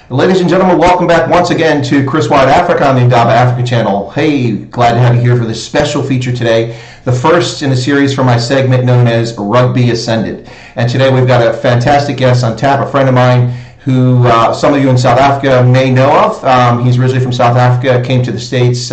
Ladies and gentlemen, welcome back once again to Chris Wyatt Africa on the Windhoek Africa channel. Hey, glad to have you here for this special feature today, the first in a series for my segment known as Rugby Ascended. And today we've got a fantastic guest on tap, a friend of mine who some of you in South Africa may know of. He's originally from South Africa, came to the States,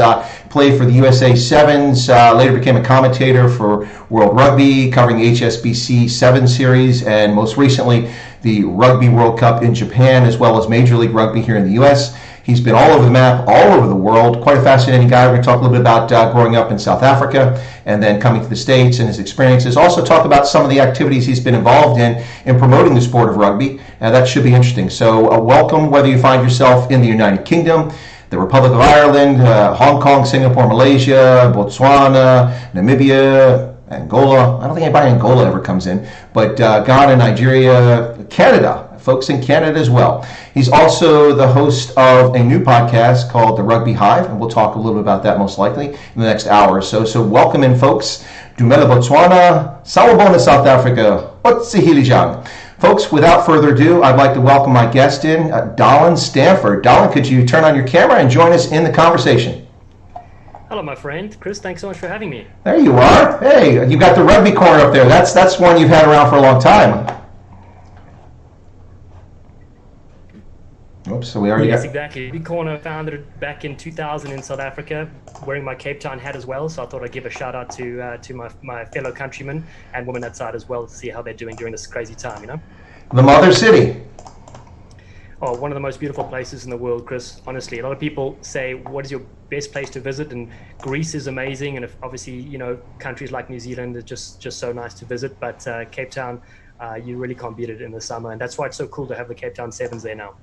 played for the USA Sevens, later became a commentator for World Rugby, covering HSBC Sevens Series, and most recently the Rugby World Cup in Japan, as well as Major League Rugby here in the US. He's been all over the map, all over the world. Quite a fascinating guy. We're going to talk a little bit about growing up in South Africa and then coming to the States and his experiences. Also talk about some of the activities he's been involved in promoting the sport of rugby. That should be interesting. So welcome, whether you find yourself in the United Kingdom, the Republic of Ireland, Hong Kong, Singapore, Malaysia, Botswana, Namibia, Angola. I don't think anybody in Angola ever comes in, but Ghana, Nigeria, Canada. Folks in Canada as well. He's also the host of a new podcast called the Rugby Hive, and we'll talk a little bit about that most likely in the next hour or so. So welcome in, folks. Dumela Botswana, Sawubona South Africa, Otsihilijang. Folks, without further ado, I'd like to welcome my guest in, Dallen Stanford. Dallen, could you turn on your camera and join us in the conversation? Hello, my friend. Chris, thanks so much for having me. There you are. Hey, you got the rugby corner up there. That's one you've had around for a long time. Oops, so we already Yes, exactly. Rugby Corner founded it back in 2000 in South Africa, wearing my Cape Town hat as well. So I thought I'd give a shout out to my fellow countrymen and women outside as well to see how they're doing during this crazy time, you know? The Mother City. Oh, one of the most beautiful places in the world, Chris. Honestly, a lot of people say, what is your best place to visit? And Greece is amazing. And obviously, you know, countries like New Zealand are just so nice to visit. But Cape Town, you really can't beat it in the summer. And that's why it's so cool to have the Cape Town Sevens there now.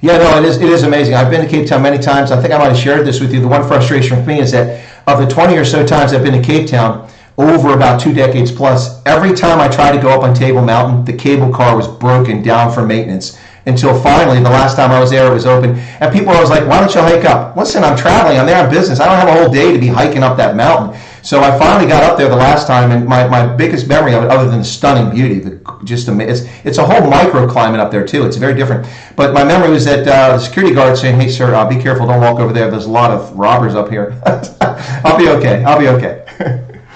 Yeah, no, it is amazing. I've been to Cape Town many times. I think I might have shared this with you. The one frustration for me is that of the 20 or so times I've been to Cape Town, over about 2 decades plus, every time I tried to go up on Table Mountain, the cable car was broken down for maintenance. Until finally, the last time I was there, it was open. And people were always like, why don't you hike up? Listen, I'm traveling. I'm there on business. I don't have a whole day to be hiking up that mountain. So I finally got up there the last time, and my biggest memory of it, other than the stunning beauty, it's a whole microclimate up there, too. It's very different. But my memory was that the security guard saying, hey, sir, be careful. Don't walk over there. There's a lot of robbers up here. I'll be okay.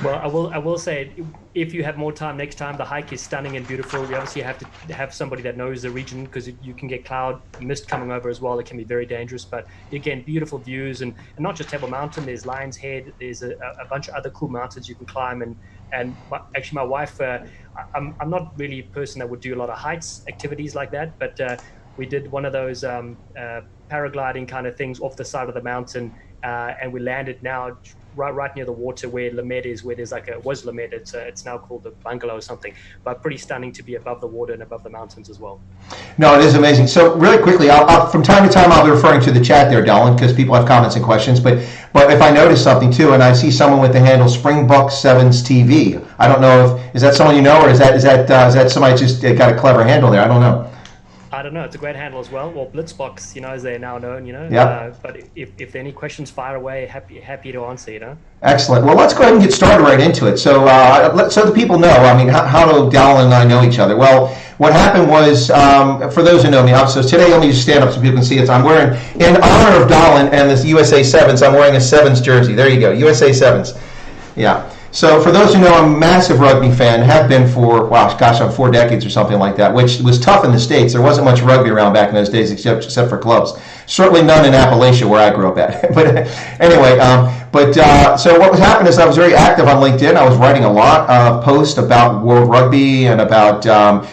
Well, I will say, if you have more time next time, the hike is stunning and beautiful. You obviously have to have somebody that knows the region, because you can get cloud mist coming over as well. It can be very dangerous, but again, beautiful views, and not just Table Mountain. There's Lion's Head. There's a bunch of other cool mountains you can climb. And actually, my wife, I'm not really a person that would do a lot of heights activities like that, but we did one of those paragliding kind of things off the side of the mountain, and we landed now right near the water where Lamed is, where there's was Lamed, it's now called the bungalow or something, but pretty stunning to be above the water and above the mountains as well. No, it is amazing. So really quickly, from time to time I'll be referring to the chat there, Dallen, because people have comments and questions, but if I notice something too, and I see someone with the handle Springbok Sevens TV, I don't know is that someone you know, or is that somebody just got a clever handle there? I don't know. I don't know. It's a great handle as well. Or Blitzbox, as they're now known, Yeah. But if there are any questions, fire away. Happy to answer, Excellent. Well, let's go ahead and get started right into it. So, so the people know. I mean, how do Dallen and I know each other? Well, what happened was, for those who know me, so today let me just stand up so people can see it. So I'm wearing, in honor of Dallen and the USA Sevens, I'm wearing a Sevens jersey. There you go, USA Sevens. Yeah. So for those who know, I'm a massive rugby fan, have been for, I'm 4 decades or something like that, which was tough in the States. There wasn't much rugby around back in those days except for clubs. Certainly none in Appalachia where I grew up at. But anyway, so what was happening is I was very active on LinkedIn. I was writing a lot of posts about World Rugby and about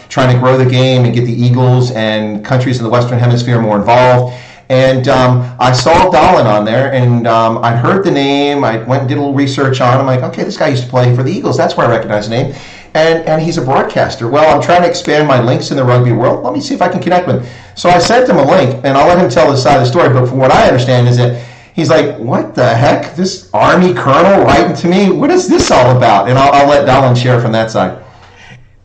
trying to grow the game and get the Eagles and countries in the Western Hemisphere more involved. And I saw Dallen on there, and I'd heard the name. I went and did a little research on him. I'm like, okay, this guy used to play for the Eagles. That's where I recognize the name. And he's a broadcaster. Well, I'm trying to expand my links in the rugby world. Let me see if I can connect with him. So I sent him a link, and I'll let him tell his side of the story. But from what I understand is that he's like, what the heck? This Army colonel writing to me? What is this all about? And I'll let Dallen share from that side.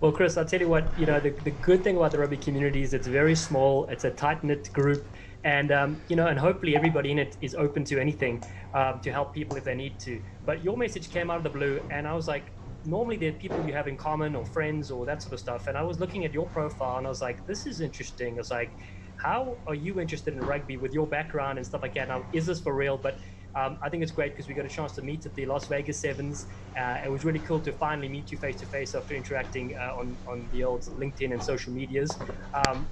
Well, Chris, I'll tell you what, the good thing about the rugby community is it's very small. It's a tight-knit group. And, and hopefully everybody in it is open to anything to help people if they need to. But your message came out of the blue, and I was like, normally there are people you have in common or friends or that sort of stuff. And I was looking at your profile, and I was like, this is interesting. I was like, how are you interested in rugby with your background and stuff like that? Now, is this for real? But I think it's great because we got a chance to meet at the Las Vegas Sevens. It was really cool to finally meet you face to face after interacting on the old LinkedIn and social medias.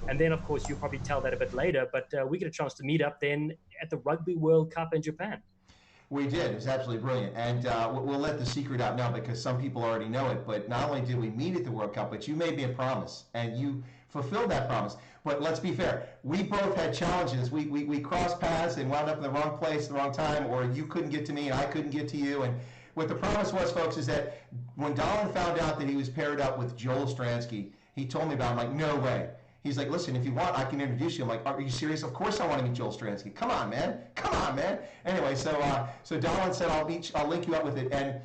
And then, of course, you'll probably tell that a bit later, but we get a chance to meet up then at the Rugby World Cup in Japan. We did. It was absolutely brilliant. And we'll let the secret out now because some people already know it. But not only did we meet at the World Cup, but you made me a promise, and you fulfilled that promise. But let's be fair. We both had challenges. We crossed paths and wound up in the wrong place at the wrong time, or you couldn't get to me and I couldn't get to you. And what the promise was, folks, is that when Dallen found out that he was paired up with Joel Stransky, he told me about it. I'm like, no way. He's like, listen, if you want, I can introduce you. I'm like, are you serious? Of course I want to meet Joel Stransky. Come on, man. Come on, man. Anyway, so Dallen said, I'll link you up with it. And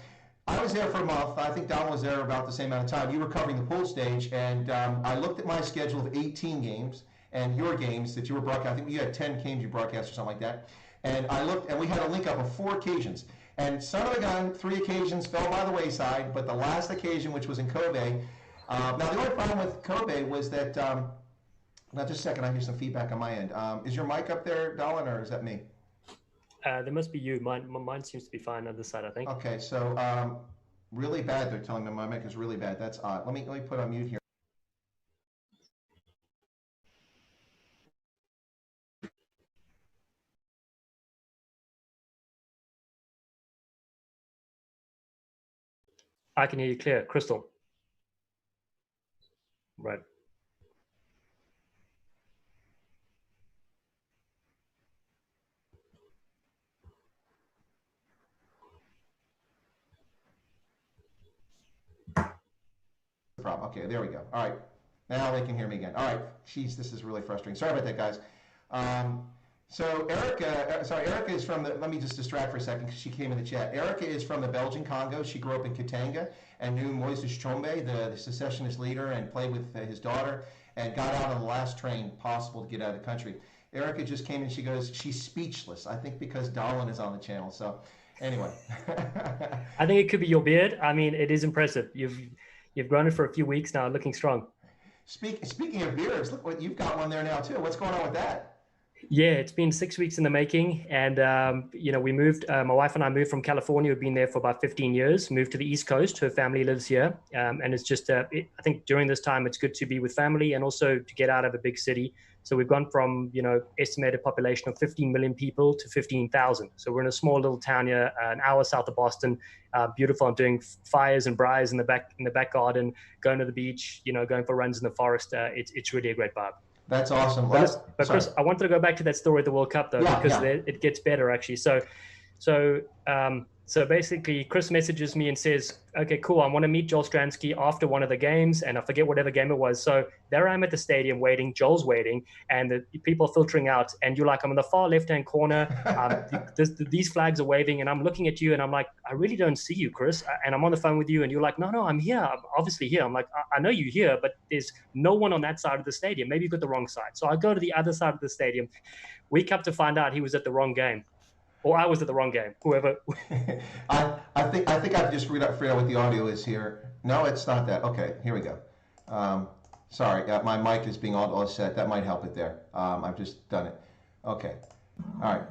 I was there for a month. I think Dallen was there about the same amount of time. You were covering the pool stage, and I looked at my schedule of 18 games and your games that you were broadcasting. I think you had 10 games you broadcast or something like that. And I looked, and we had a link up of 4 occasions. And son of a gun, 3 occasions fell by the wayside, but the last occasion, which was in Kobe. Now, the only problem with Kobe was that... now, just a second, I hear some feedback on my end. Is your mic up there, Dallen, or is that me? There must be you. Mine seems to be fine on this side, I think. Okay, so really bad. They're telling me my mic is really bad. That's odd. Let me put on mute here. I can hear you clear, crystal. Right. Problem. Okay, there we go. All right, now they can hear me again. All right, jeez, this is really frustrating. Sorry about that, guys. So Erica is from the, let me just distract for a second because she came in the chat. Erica is from the Belgian Congo. She grew up in Katanga and knew Moises Chombe, the secessionist leader, and played with his daughter and got out on the last train possible to get out of the country. Erica just came in, she goes, she's speechless, I think because Dallen is on the channel. So anyway. I think it could be your beard. I mean, it is impressive. You've grown it for a few weeks now, looking strong. Speaking of beards, look what you've got one there now too. What's going on with that? Yeah, it's been 6 weeks in the making, and we moved. My wife and I moved from California. We've been there for about 15 years. Moved to the East Coast. Her family lives here, and it's just. I think during this time, it's good to be with family and also to get out of a big city. So we've gone from estimated population of 15 million people to 15,000. So we're in a small little town here, an hour south of Boston. Beautiful. I'm doing fires and braais in the back garden, going to the beach. Going for runs in the forest. It's really a great vibe. That's awesome. But Chris, I wanted to go back to that story at the World Cup though, because it gets better actually. So basically, Chris messages me and says, okay, cool, I want to meet Joel Stransky after one of the games, and I forget whatever game it was. So there I am at the stadium waiting, Joel's waiting, and the people are filtering out, and you're like, I'm in the far left-hand corner, these flags are waving, and I'm looking at you, and I'm like, I really don't see you, Chris, and I'm on the phone with you, and you're like, no, I'm here, I'm obviously here. I'm like, I know you're here, but there's no one on that side of the stadium. Maybe you got the wrong side. So I go to the other side of the stadium. We come to find out he was at the wrong game. Or I was at the wrong game, whoever. I think I've just figured out what the audio is here. No, it's not that. Okay, here we go. Sorry, my mic is being all set. That might help it there. I've just done it. Okay. All right.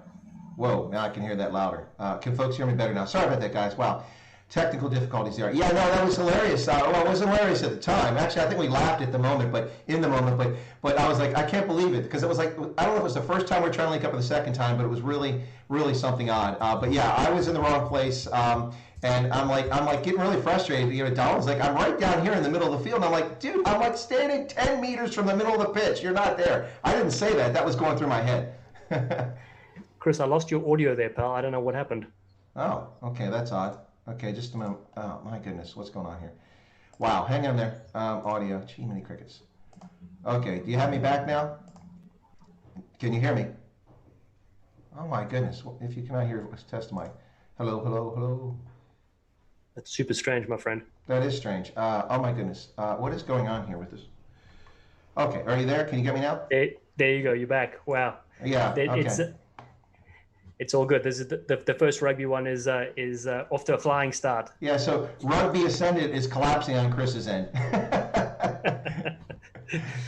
Whoa, now I can hear that louder. Can folks hear me better now? Sorry about that, guys. Wow. Technical difficulties there. Yeah, no, that was hilarious. Well, it was hilarious at the time. Actually, I think we laughed at the moment, but I was like, I can't believe it, because it was like, I don't know if it was the first time we were trying to link up or the second time, but it was really, really something odd. But yeah, I was in the wrong place, and I'm like getting really frustrated. Dallen's like, I'm right down here in the middle of the field. And I'm like, dude, I'm like standing 10 meters from the middle of the pitch. You're not there. I didn't say that. That was going through my head. Chris, I lost your audio there, pal. I don't know what happened. Oh, okay, that's odd. Okay, just a moment. Oh, my goodness. What's going on here? Wow, hang on there. Audio. Gee, many crickets. Okay, do you have me back now? Can you hear me? Oh, my goodness. If you cannot hear, test mic. Hello, hello, hello. That's super strange, my friend. That is strange. Oh, my goodness. What is going on here with this? Okay, are you there? Can you get me now? There you go. You're back. Wow. Yeah, okay. It's all good. This is the first rugby one is off to a flying start. Yeah, so Rugby Ascended is collapsing on Chris's end.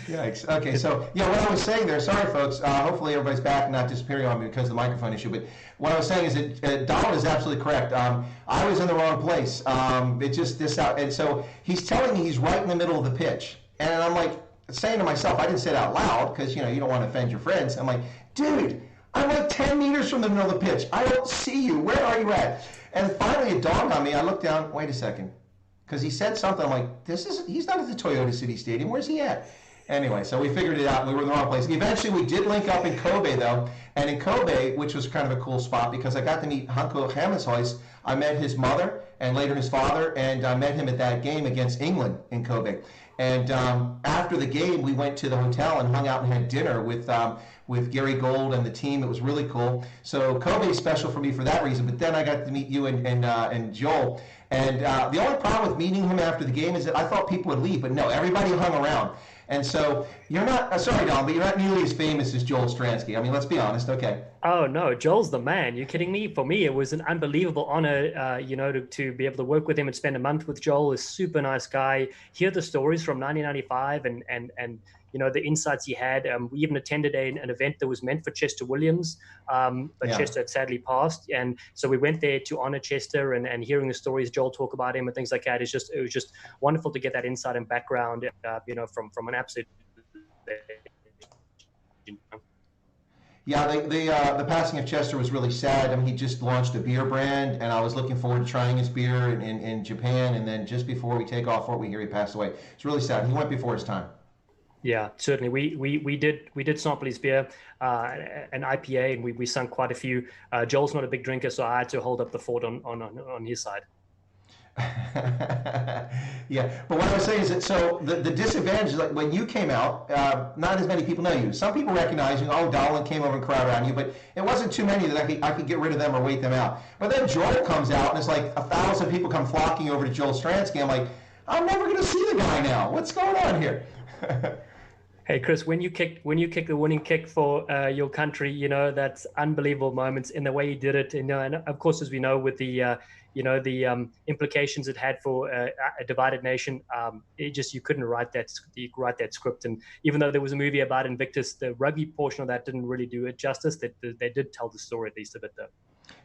Yikes. Okay, so what I was saying there, sorry folks, hopefully everybody's back and not disappearing on me because of the microphone issue, but what I was saying is that Dallen is absolutely correct. I was in the wrong place. It just this out, and so he's telling me he's right in the middle of the pitch, and I'm like saying to myself, I didn't say it out loud because you don't want to offend your friends. I'm like, dude, I'm like 10 meters from the middle of the pitch. I don't see you. Where are you at? And finally it dawned on me. I looked down. Wait a second. Because he said something. I'm like, he's not at the Toyota City Stadium. Where's he at? Anyway, so we figured it out. We were in the wrong place. Eventually, we did link up in Kobe, though. And in Kobe, which was kind of a cool spot, because I got to meet Hanko Hammershøis. I met his mother and later his father, and I met him at that game against England in Kobe. And after the game, we went to the hotel and hung out and had dinner with Gary Gold and the team. It was really cool. So Kobe is special for me for that reason. But then I got to meet you and Joel. And the only problem with meeting him after the game is that I thought people would leave, but no, everybody hung around. And so you're not, sorry, Don, but you're not nearly as famous as Joel Stransky. I mean, let's be honest, okay. Oh, no, Joel's the man. You're kidding me? For me, it was an unbelievable honor, to be able to work with him and spend a month with Joel. A super nice guy. Hear the stories from 1995 and the insights he had. We even attended an event that was meant for Chester Williams, but Chester had sadly passed. And so we went there to honor Chester and hearing the stories Joel talk about him and things like that. It was just wonderful to get that insight and background, from an absolute. Yeah, the passing of Chester was really sad. I mean, he just launched a beer brand, and I was looking forward to trying his beer in Japan. And then just before we take off for it, we hear he passed away. It's really sad. He went before his time. Yeah, certainly. We did sample his beer, an IPA, and we sunk quite a few. Joel's not a big drinker, so I had to hold up the fort on his side. Yeah, but what I was saying is that so the disadvantage is like when you came out, not as many people know you. Some people recognize you. Oh, Dallen came over and crowd around you, but it wasn't too many that I could get rid of them or wait them out. But then Joel comes out, and it's like 1,000 people come flocking over to Joel Stransky. I'm like, I'm never going to see the guy now. What's going on here? Hey Chris, when you kick the winning kick for your country, that's unbelievable moments in the way you did it. And of course, as we know, with the implications it had for a divided nation, you couldn't write that script. And even though there was a movie about Invictus, the rugby portion of that didn't really do it justice. They did tell the story at least a bit though.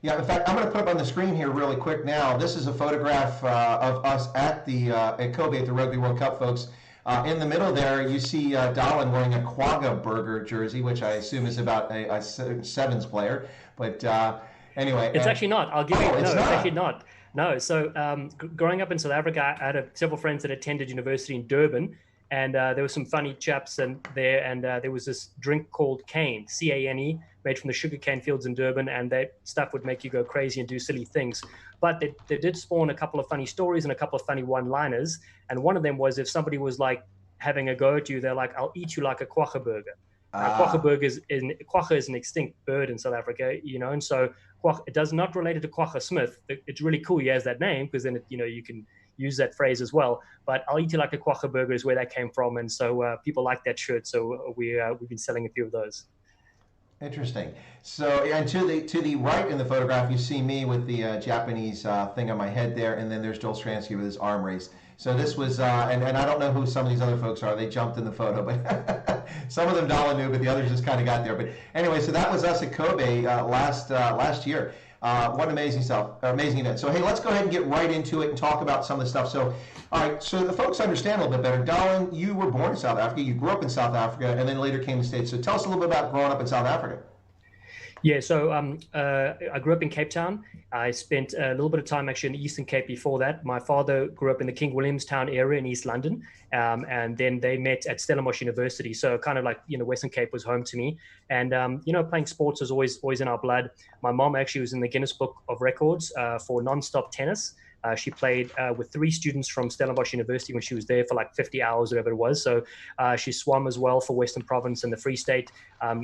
Yeah, in fact, I'm going to put up on the screen here really quick now. This is a photograph of us at Kobe at the Rugby World Cup, folks. In the middle there, you see Dallen wearing a Quagga Burger jersey, which I assume is about a Sevens player. But anyway. It's actually not. I'll give you. No, it's actually not. No. So growing up in South Africa, I had several friends that attended university in Durban. And there were some funny chaps there. And there was this drink called cane, C-A-N-E, made from the sugarcane fields in Durban. And that stuff would make you go crazy and do silly things. But they did spawn a couple of funny stories and a couple of funny one-liners. And one of them was if somebody was like having a go at you, they're like, I'll eat you like a quagga burger. Quagga is an extinct bird in South Africa, and so it does not relate to Quagga Smith. It's really cool he has that name because then you can use that phrase as well. But I'll eat you like a quagga burger is where that came from, and so people like that shirt. So we've been selling a few of those. Interesting. So, and to the right in the photograph, you see me with the Japanese thing on my head there, and then there's Joel Stransky with his arm raised. So this was, and I don't know who some of these other folks are. They jumped in the photo, but some of them Dallen knew, but the others just kind of got there. But anyway, so that was us at Kobe last year. What amazing stuff, amazing event. So hey, let's go ahead and get right into it and talk about some of the stuff. So, all right, so the folks understand a little bit better. Dallen, you were born in South Africa, you grew up in South Africa, and then later came to the States. So tell us a little bit about growing up in South Africa. Yeah, so I grew up in Cape Town. I spent a little bit of time actually in the Eastern Cape before that. My father grew up in the King Williamstown area in East London, and then they met at Stellenbosch University. So kind of like, Western Cape was home to me. And, playing sports was always in our blood. My mom actually was in the Guinness Book of Records for non-stop tennis. She played with 3 students from Stellenbosch University when she was there for like 50 hours, whatever it was. So she swam as well for Western Province and the Free State.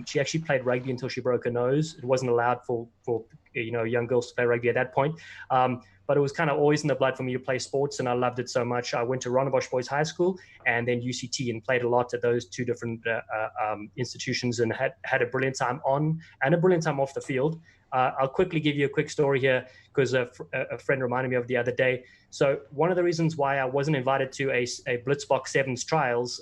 She actually played rugby until she broke her nose. It wasn't allowed for young girls to play rugby at that point. But it was kind of always in the blood for me to play sports, and I loved it so much. I went to Rondebosch Boys High School and then UCT and played a lot at those 2 different institutions and had a brilliant time on and a brilliant time off the field. I'll quickly give you a quick story here because a friend reminded me of the other day. So one of the reasons why I wasn't invited to a Blitzbox Sevens trials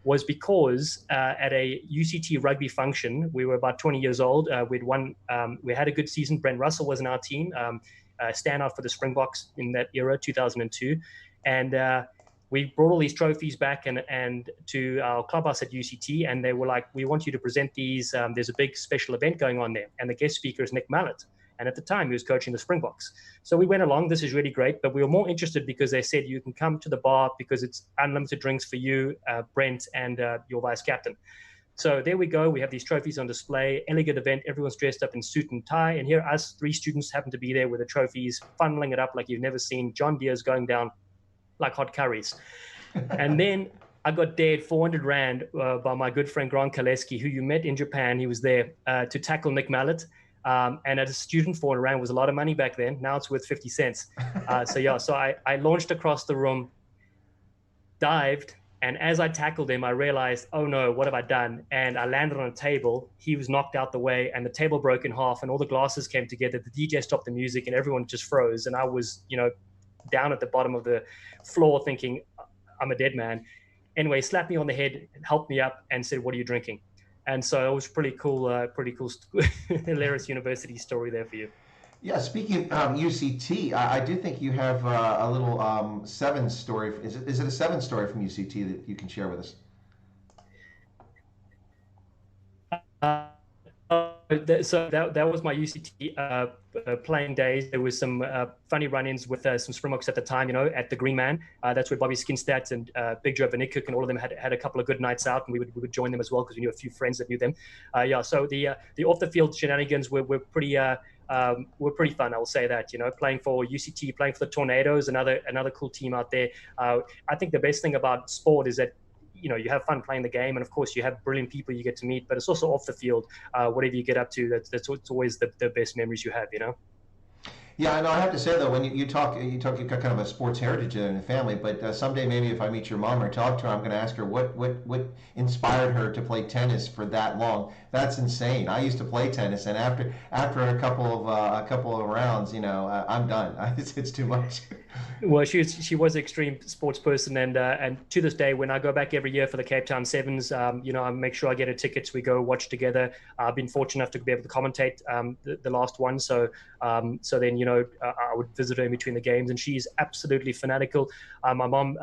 was because at a UCT rugby function, we were about 20 years old. We had a good season. Brent Russell was in our team, standout for the Springboks in that era, 2002. And we brought all these trophies back and to our clubhouse at UCT, and they were like, we want you to present these. There's a big special event going on there. And the guest speaker is Nick Mallett. And at the time, he was coaching the Springboks. So we went along. This is really great. But we were more interested because they said you can come to the bar because it's unlimited drinks for you, Brent, and your vice captain. So there we go. We have these trophies on display, elegant event. Everyone's dressed up in suit and tie. And here, us 3 students happen to be there with the trophies, funneling it up like you've never seen. John Deere's going down like hot curries. And then I got dared 400 Rand by my good friend Grant Kaleski, who you met in Japan. He was there to tackle Nick Mallett. And as a student, 400 Rand was a lot of money back then. Now it's worth 50 cents. So I launched across the room, dived, and as I tackled him, I realized, oh no, what have I done? And I landed on a table. He was knocked out the way, and the table broke in half, and all the glasses came together. The DJ stopped the music, and everyone just froze. And I was, down at the bottom of the floor thinking, I'm a dead man. Anyway, slapped me on the head, helped me up, and said, what are you drinking? And so it was pretty cool, hilarious university story there for you. Yeah, speaking of UCT, I do think you have a little Sevens story. Is it a Sevens story from UCT that you can share with us? So that was my UCT playing days. There was some funny run-ins with some Springboks at the time, at the Green Man. That's where Bobby Skinstad and Big Joe Van Niekerk and all of them had a couple of good nights out, and we would join them as well because we knew a few friends that knew them. So the off-the-field shenanigans were pretty fun, I will say that. Playing for UCT, playing for the Tornadoes, another cool team out there. I think the best thing about sport is that you have fun playing the game, and of course you have brilliant people you get to meet, but it's also off the field, whatever you get up to, that's always the best memories you have. Yeah, I know. I have to say though, when you talk, you've got kind of a sports heritage in the family. But someday, maybe if I meet your mom or talk to her, I'm going to ask her what inspired her to play tennis for that long. That's insane. I used to play tennis, and after a couple of rounds, I'm done. It's too much. Well, she was an extreme sports person, and to this day, when I go back every year for the Cape Town Sevens, I make sure I get her tickets. We go watch together. I've been fortunate enough to be able to commentate the last one, so then I would visit her in between the games, and she's absolutely fanatical. My mom,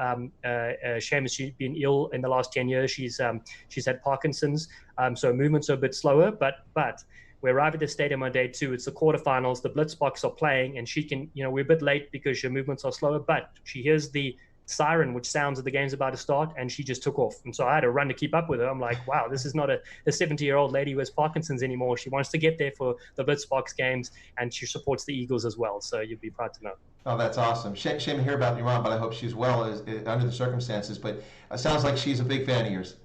Seamus, she's been ill in the last 10 years. She's had Parkinson's, so movements are a bit slower, but we arrive at the stadium on day 2. It's the quarterfinals. The Blitzboks are playing, and she can, we're a bit late because her movements are slower, but she hears the siren, which sounds that the game's about to start, and she just took off. And so I had to run to keep up with her. I'm like, wow, this is not a 70-year-old lady who has Parkinson's anymore. She wants to get there for the Blitzboks games, and she supports the Eagles as well. So you'd be proud to know. Oh, that's awesome. Shame to hear about your mom, but I hope she's well under the circumstances. But it sounds like she's a big fan of yours.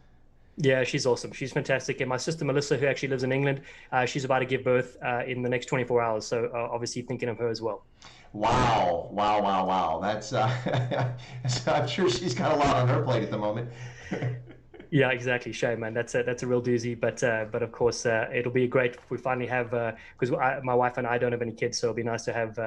Yeah, she's awesome. She's fantastic. And my sister Melissa, who actually lives in England, she's about to give birth in the next 24 hours. So obviously thinking of her as well. Wow. That's I'm sure she's got a lot on her plate at the moment. Yeah, exactly. Shame, man. That's a real doozy. But of course, it'll be great if we finally have, because my wife and I don't have any kids, so it'll be nice to have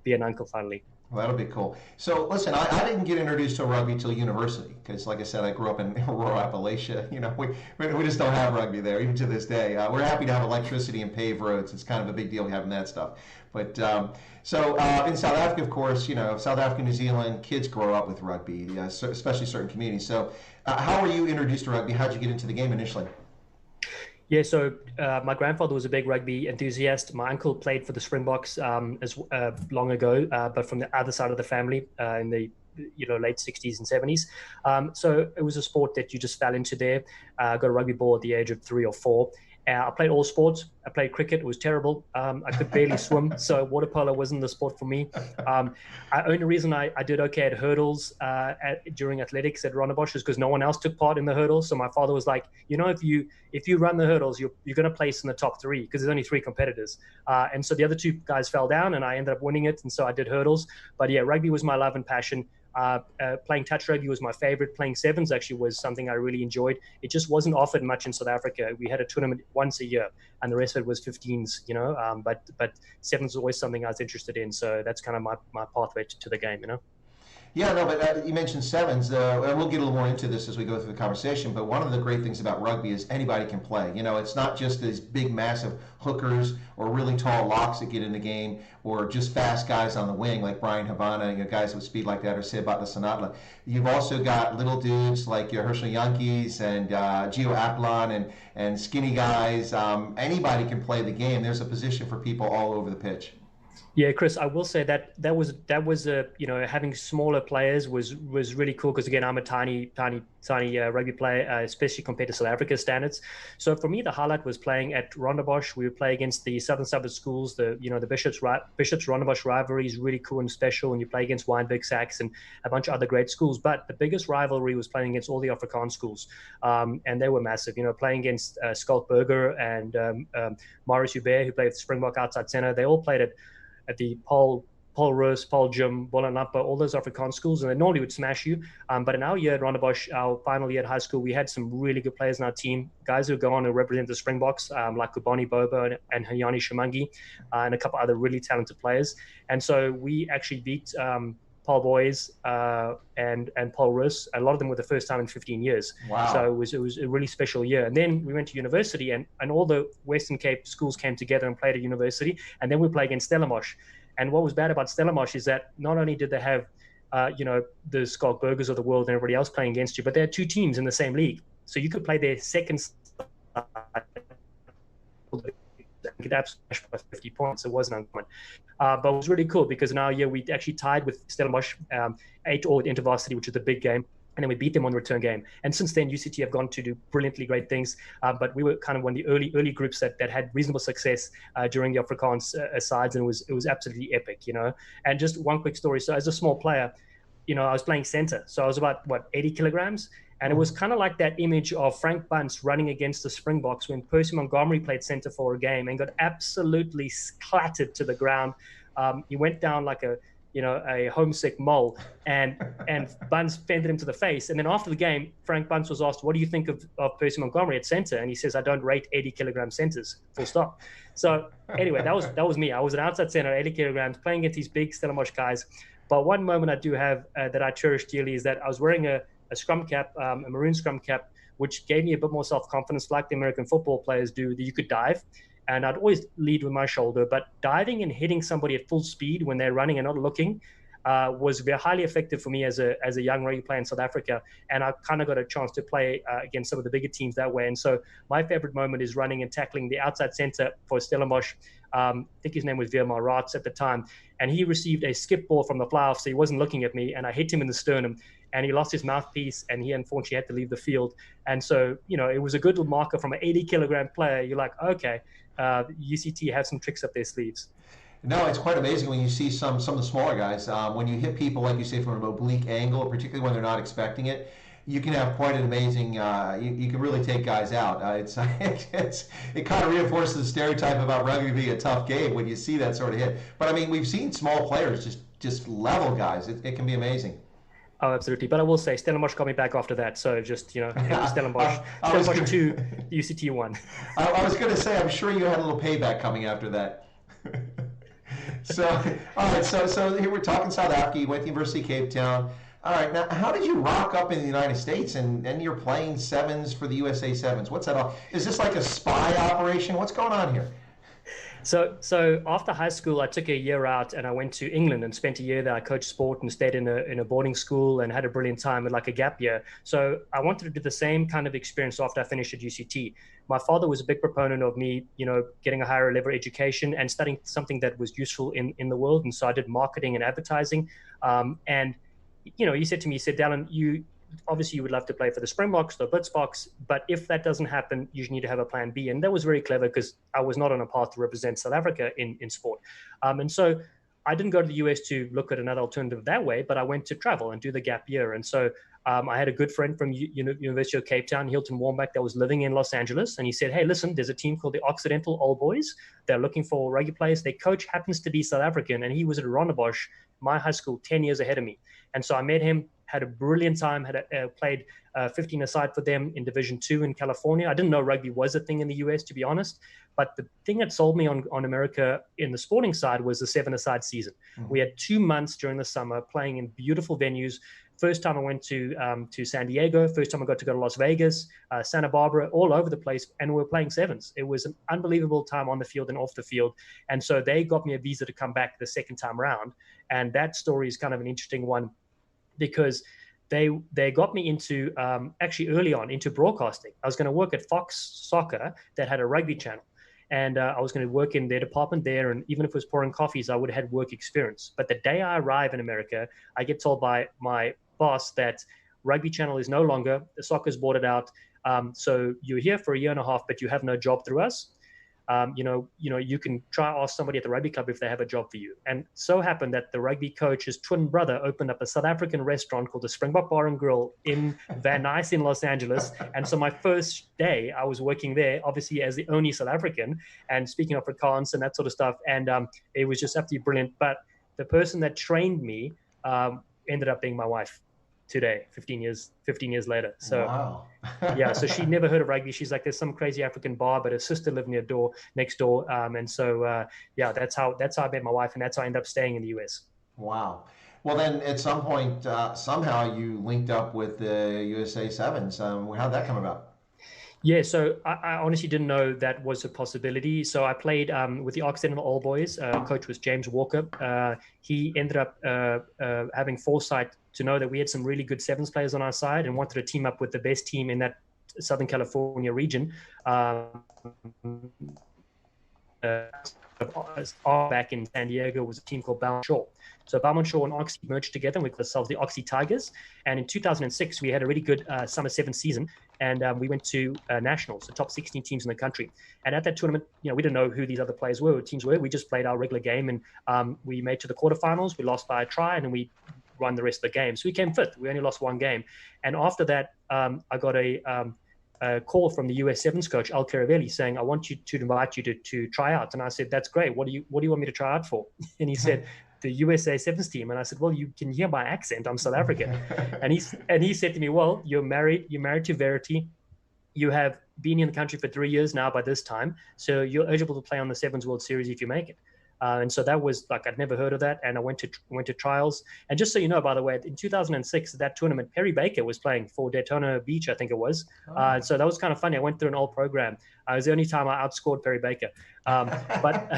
be an uncle finally. Well, that'll be cool. So, listen, I didn't get introduced to rugby till university because, like I said, I grew up in rural Appalachia. We just don't have rugby there, even to this day. We're happy to have electricity and paved roads. It's kind of a big deal having that stuff. But so in South Africa, of course, South Africa, New Zealand, kids grow up with rugby, especially certain communities. So, how were you introduced to rugby? How did you get into the game initially? Yeah, so my grandfather was a big rugby enthusiast. My uncle played for the Springboks long ago, but from the other side of the family in the late 60s and 70s. So it was a sport that you just fell into there. I got a rugby ball at the age of 3 or 4. I played all sports. I played cricket. It was terrible. I could barely swim, so water polo wasn't the sport for me. Only reason I did okay at hurdles during athletics at Rondebosch is because no one else took part in the hurdles. So my father was like, if you run the hurdles, you're going to place in the top 3 because there's only 3 competitors. And so the other 2 guys fell down, and I ended up winning it. And so I did hurdles. But yeah, rugby was my love and passion. Playing touch rugby was my favorite. Playing sevens actually was something I really enjoyed. It just wasn't offered much in South Africa. We had a tournament once a year, and the rest of it was 15s, But sevens was always something I was interested in. So that's kind of my pathway to the game, Yeah, no, but you mentioned sevens, and we'll get a little more into this as we go through the conversation, but one of the great things about rugby is anybody can play. You know, it's not just these big, massive hookers or really tall locks that get in the game, or just fast guys on the wing like Brian Havana, you know, guys with speed like that, or Sebat Sanatla. You've also got little dudes like Herschel Yankees and Gio Aplon and skinny guys. Anybody can play the game. There's a position for people all over the pitch. Yeah, Chris, I will say that was you know, having smaller players was really cool, because again, I'm a tiny rugby player, especially compared to South Africa standards. So for me, the highlight was playing at Rondebosch. We would play against the Southern Suburb schools. The Bishops Rondebosch rivalry is really cool and special, and you play against Windhoek, Sax, and a bunch of other great schools. But the biggest rivalry was playing against all the Afrikaans schools, and they were massive. You know, playing against Skalkberger and Maurice Hubert, who played Springbok outside center. They all played at the Paul Roos, Paul Jim, Bolanapa, all those Afrikaans schools, and they normally would smash you. But in our year at Rondebosch, our final year at high school, we had some really good players in our team, guys who go on to represent the Springboks, like Kubani Bobo and Hayani Shimangi, and a couple other really talented players. And so we actually beat Paul Boys and Paul Roos. A lot of them were the first time in 15 years. Wow. So it was a really special year. And then we went to university, and all the Western Cape schools came together and played at university. And then we played against Stellenbosch. And what was bad about Stellenbosch is that not only did they have the Skalkbergers of the world and everybody else playing against you, but they had two teams in the same league. So you could play their second side. Could absolutely smash by 50 points. It wasn't uncommon. But it was really cool, because in our year we actually tied with Stellenbosch 8-all at InterVarsity, which is the big game. And then we beat them on the return game. And since then, UCT have gone to do brilliantly great things. But we were kind of one of the early groups that had reasonable success during the Afrikaans sides, and it was absolutely epic, you know. And just one quick story. So as a small player, you know, I was playing center. So I was about, 80 kilograms. And it was kind of like that image of Frank Bunce running against the Springboks when Percy Montgomery played center for a game and got absolutely clattered to the ground. He went down like a homesick mole, and Bunce fended him to the face. And then after the game, Frank Bunce was asked, what do you think of Percy Montgomery at center? And he says, I don't rate 80 kilogram centers, full stop. So anyway, that was me. I was an outside center, 80 kilograms, playing against these big Stellenbosch guys. But one moment I do have that I cherish dearly is that I was wearing a scrum cap, a maroon scrum cap, which gave me a bit more self-confidence, like the American football players do, that you could dive. And I'd always lead with my shoulder, but diving and hitting somebody at full speed when they're running and not looking was very highly effective for me as a young rugby player in South Africa. And I kind of got a chance to play against some of the bigger teams that way. And so my favorite moment is running and tackling the outside center for Stellenbosch. I think his name was Veermar Raats at the time. And he received a skip ball from the fly-off, so he wasn't looking at me, and I hit him in the sternum, and he lost his mouthpiece, and he unfortunately had to leave the field. And so, you know, it was a good little marker from an 80-kilogram player. You're like, okay, UCT have some tricks up their sleeves. No, it's quite amazing when you see some of the smaller guys. When you hit people, like you say, from an oblique angle, particularly when they're not expecting it, you can have quite an amazing. You can really take guys out. It kind of reinforces the stereotype about rugby being a tough game when you see that sort of hit. But I mean, we've seen small players just level guys. It can be amazing. Oh, absolutely. But I will say, Stellenbosch got me back after that. So just, you know, Stellenbosch 2, UCT 1. I was going to say, I'm sure you had a little payback coming after that. So, all right. So here we're talking South Africa. You went to University of Cape Town. All right. Now, how did you rock up in the United States and you're playing sevens for the USA Sevens? What's that all? Is this like a spy operation? What's going on here? So after high school, I took a year out and I went to England and spent a year there. I coached sport and stayed in a boarding school and had a brilliant time with like a gap year. So I wanted to do the same kind of experience after I finished at UCT. My father was a big proponent of me, you know, getting a higher level education and studying something that was useful in the world. And so I did marketing and advertising. And, you know, he said to me, Dallen, you would love to play for the Springboks, the Blitzboks, but if that doesn't happen, you need to have a plan B. And that was very clever because I was not on a path to represent South Africa in sport. And so I didn't go to the US to look at another alternative that way, but I went to travel and do the gap year. And so I had a good friend from University of Cape Town, Hilton Warmbach, that was living in Los Angeles. And he said, hey, listen, there's a team called the Occidental Old Boys. They're looking for rugby players. Their coach happens to be South African, and he was at Rondebosch, my high school, 10 years ahead of me. And so I met him, had a brilliant time, played 15-a-side for them in Division 2 in California. I didn't know rugby was a thing in the US, to be honest. But the thing that sold me on America in the sporting side was the 7-a-side season. Mm-hmm. We had 2 months during the summer playing in beautiful venues. First time I went to San Diego. First time I got to go to Las Vegas, Santa Barbara, all over the place, and we were playing sevens. It was an unbelievable time on the field and off the field. And so they got me a visa to come back the second time around. And that story is kind of an interesting one because they got me into actually early on into broadcasting. I was going to work at Fox Soccer that had a rugby channel. And I was going to work in their department there. And even if it was pouring coffees, I would have had work experience. But the day I arrive in America, I get told by my boss that Rugby Channel is no longer, the soccer's bought it out. So you're here for a year and a half, but you have no job through us. You can try ask somebody at the rugby club if they have a job for you. And so happened that the rugby coach's twin brother opened up a South African restaurant called the Springbok Bar and Grill in Van Nuys in Los Angeles. And so my first day I was working there, obviously as the only South African and speaking Afrikaans and that sort of stuff. And it was just absolutely brilliant. But the person that trained me ended up being my wife today, 15 years later. So wow. Yeah, so she never heard of rugby. She's like, there's some crazy African bar, but her sister lived next door. And so that's how I met my wife, and that's how I ended up staying in the US. Wow. Well, then at some point, somehow you linked up with the USA Sevens. How'd that come about? Yeah, so I honestly didn't know that was a possibility. So I played with the Occidental All Boys. Coach was James Walker. He ended up having foresight to know that we had some really good sevens players on our side and wanted to team up with the best team in that Southern California region. Back in San Diego was a team called Balmont Shore. So Balmont Shore and Oxy merged together, and we called ourselves the Oxy Tigers. And in 2006, we had a really good summer sevens season, and we went to nationals, the top 16 teams in the country. And at that tournament, we didn't know who these other players were, or teams were. We just played our regular game, and we made to the quarterfinals. We lost by a try, and then we won the rest of the game. So we came fifth. We only lost one game. And after that, I got a call from the US Sevens coach, Al Caravelli, saying, I want you to invite you to try out. And I said, that's great. What do you want me to try out for? And he said, the USA Sevens team. And I said, well, you can hear my accent. I'm South African. and he said to me, well, you're married to Verity. You have been in the country for 3 years now by this time. So you're eligible to play on the Sevens World Series if you make it. And so that was like, I'd never heard of that. And I went to trials. And just so you know, by the way, in 2006, that tournament, Perry Baker was playing for Daytona Beach, I think it was. Oh. So that was kind of funny. I went through an old program. It was the only time I outscored Perry Baker. But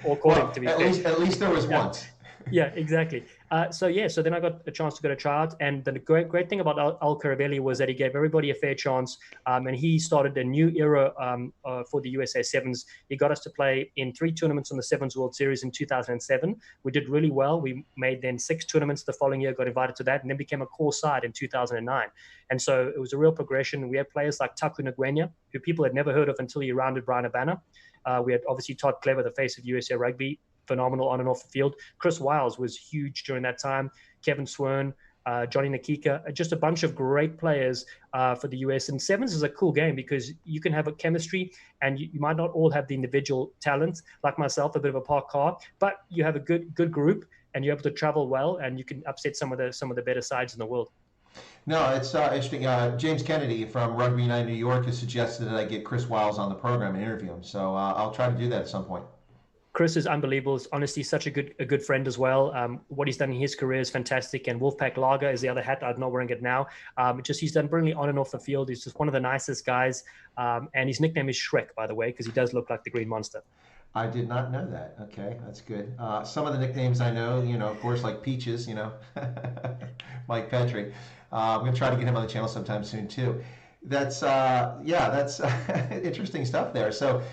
or caught him, to be fair. At least there was once. Yeah, exactly. So then I got a chance to go to tryout, and the great thing about Al Caravelli was that he gave everybody a fair chance, and he started a new era for the USA Sevens. He got us to play in 3 tournaments on the Sevens World Series in 2007. We did really well. We made then 6 tournaments the following year, got invited to that, and then became a core side in 2009. And so it was a real progression. We had players like Taku Ngwenya, who people had never heard of until he rounded Brian Abana. We had obviously Todd Clever, the face of USA Rugby, phenomenal on and off the field. Chris Wiles was huge during that time. Kevin Swern, Johnny Nakika, just a bunch of great players for the US. And sevens is a cool game because you can have a chemistry, and you might not all have the individual talent, like myself, a bit of a park car, but you have a good group, and you're able to travel well, and you can upset some of the better sides in the world. No, it's interesting. James Kennedy from Rugby United New York has suggested that I get Chris Wiles on the program and interview him. So I'll try to do that at some point. Chris is unbelievable. He's honestly such a good friend as well. What he's done in his career is fantastic. And Wolfpack Lager is the other hat. I'm not wearing it now. He's done brilliantly on and off the field. He's just one of the nicest guys. And his nickname is Shrek, by the way, because he does look like the Green Monster. I did not know that. Okay, that's good. Some of the nicknames I know, of course, like Peaches, Mike Petrie. I'm going to try to get him on the channel sometime soon too. That's interesting stuff there. So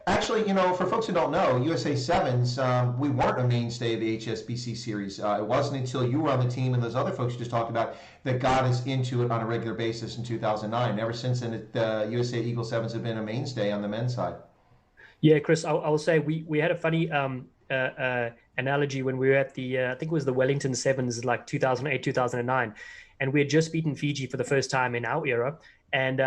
actually, for folks who don't know, USA Sevens, we weren't a mainstay of the HSBC series. It wasn't until you were on the team and those other folks you just talked about that got us into it on a regular basis in 2009. Ever since then, the USA Eagle Sevens have been a mainstay on the men's side. Yeah, Chris, I will say we had a funny analogy when we were at the, I think it was the Wellington Sevens, like 2008, 2009. And we had just beaten Fiji for the first time in our era. And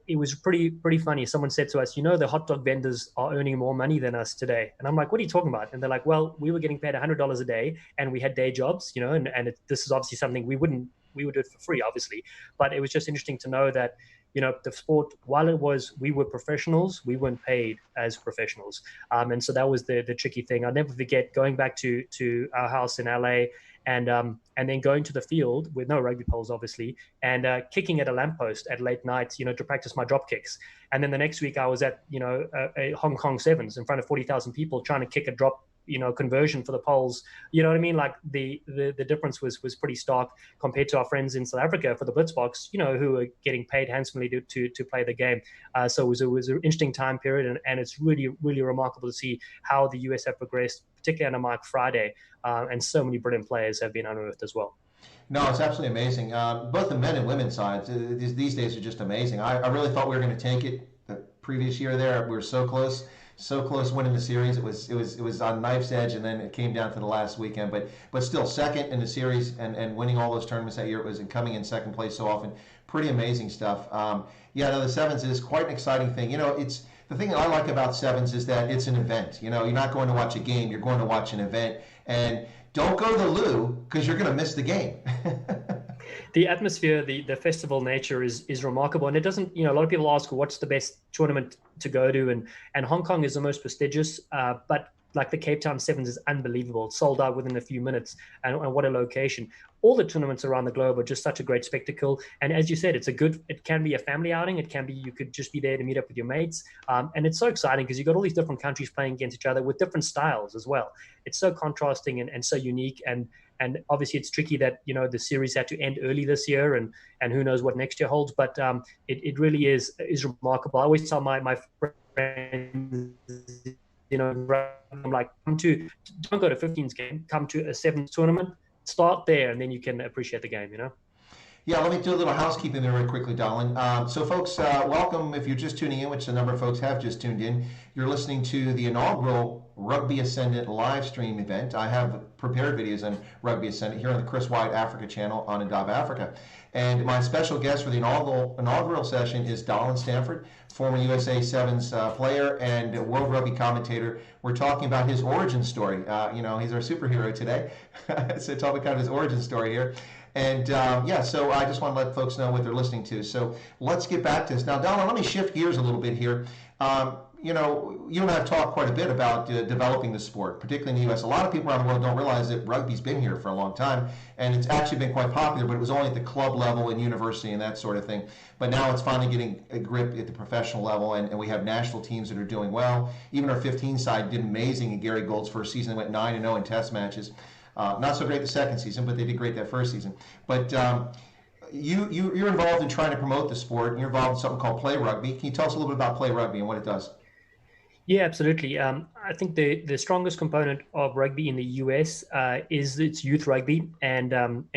it was pretty funny. Someone said to us, the hot dog vendors are earning more money than us today. And I'm like, what are you talking about? And they're like, well, we were getting paid $100 a day and we had day jobs, this is obviously something we would do it for free, obviously. But it was just interesting to know that, the sport, while we were professionals, we weren't paid as professionals. And so that was the tricky thing. I'll never forget going back to our house in LA and then going to the field with no rugby poles, obviously, and kicking at a lamppost at late night, to practice my drop kicks. And then the next week I was at, a Hong Kong Sevens in front of 40,000 people trying to kick a drop, conversion for the poles. You know what I mean? Like the difference was pretty stark compared to our friends in South Africa for the Blitzbox, who were getting paid handsomely to play the game. So it was an interesting time period, and it's really, really remarkable to see how the US have progressed, particularly under Mike Friday, and so many brilliant players have been unearthed as well. No, it's absolutely amazing. Both the men and women's sides these days are just amazing. I really thought we were going to take it the previous year there. We were so close winning the series. It was on knife's edge, and then it came down to the last weekend. But still second in the series and winning all those tournaments that year. It was coming in second place so often. Pretty amazing stuff. The Sevens is quite an exciting thing. It's the thing that I like about Sevens is that it's an event. You're not going to watch a game. You're going to watch an event. And don't go to the loo because you're going to miss the game. The atmosphere, the festival nature is remarkable, and it doesn't. A lot of people ask, what's the best tournament to go to, and Hong Kong is the most prestigious, but like the Cape Town Sevens is unbelievable. It's sold out within a few minutes, and what a location. All the tournaments around the globe are just such a great spectacle. And as you said, it can be a family outing. It can be, you could just be there to meet up with your mates. And it's so exciting because you've got all these different countries playing against each other with different styles as well. It's so contrasting and so unique. And obviously it's tricky that, the series had to end early this year and who knows what next year holds. But it really is remarkable. I always tell my friends, I'm like, don't go to 15's game, come to a Sevens tournament, start there, and then you can appreciate the game, Yeah, let me do a little housekeeping there very quickly, Dallen. So folks, welcome if you're just tuning in, which a number of folks have just tuned in. You're listening to the inaugural Rugby Ascendant live stream event. I have prepared videos on Rugby Ascendant here on the Chris Wyatt Africa channel on Indaba Africa. And my special guest for the inaugural session is Dallen Stanford, former USA Sevens player and World Rugby commentator. We're talking about his origin story. He's our superhero today. So talking about his origin story here. And so I just want to let folks know what they're listening to. So let's get back to this. Now, Dallen, let me shift gears a little bit here. You and I have talked quite a bit about developing the sport, particularly in the U.S. A lot of people around the world don't realize that rugby's been here for a long time, and it's actually been quite popular, but it was only at the club level and university and that sort of thing. But now it's finally getting a grip at the professional level, and we have national teams that are doing well. Even our 15 side did amazing in Gary Gould's first season. They went 9-0 in test matches. Not so great the second season, but they did great that first season. But you're involved in trying to promote the sport, and you're involved in something called Play Rugby. Can you tell us a little bit about Play Rugby and what it does? Yeah, absolutely. I think the strongest component of rugby in the US is its youth rugby and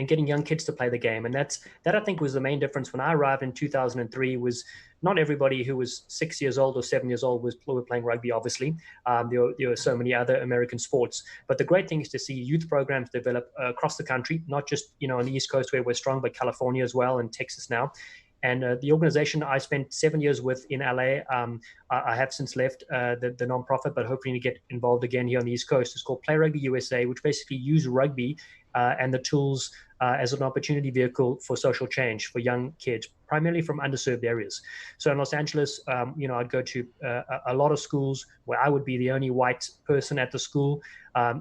getting young kids to play the game. And that I think was the main difference when I arrived in 2003 was not everybody who was 6 years old or 7 years old were playing rugby, obviously. There were so many other American sports. But the great thing is to see youth programs develop across the country, not just on the East Coast where we're strong, but California as well and Texas now. And the organization I spent 7 years with in LA, I have since left the nonprofit, but hoping to get involved again here on the East Coast. It's called Play Rugby USA, which basically use rugby and the tools as an opportunity vehicle for social change for young kids, primarily from underserved areas. So in Los Angeles, I'd go to a lot of schools where I would be the only white person at the school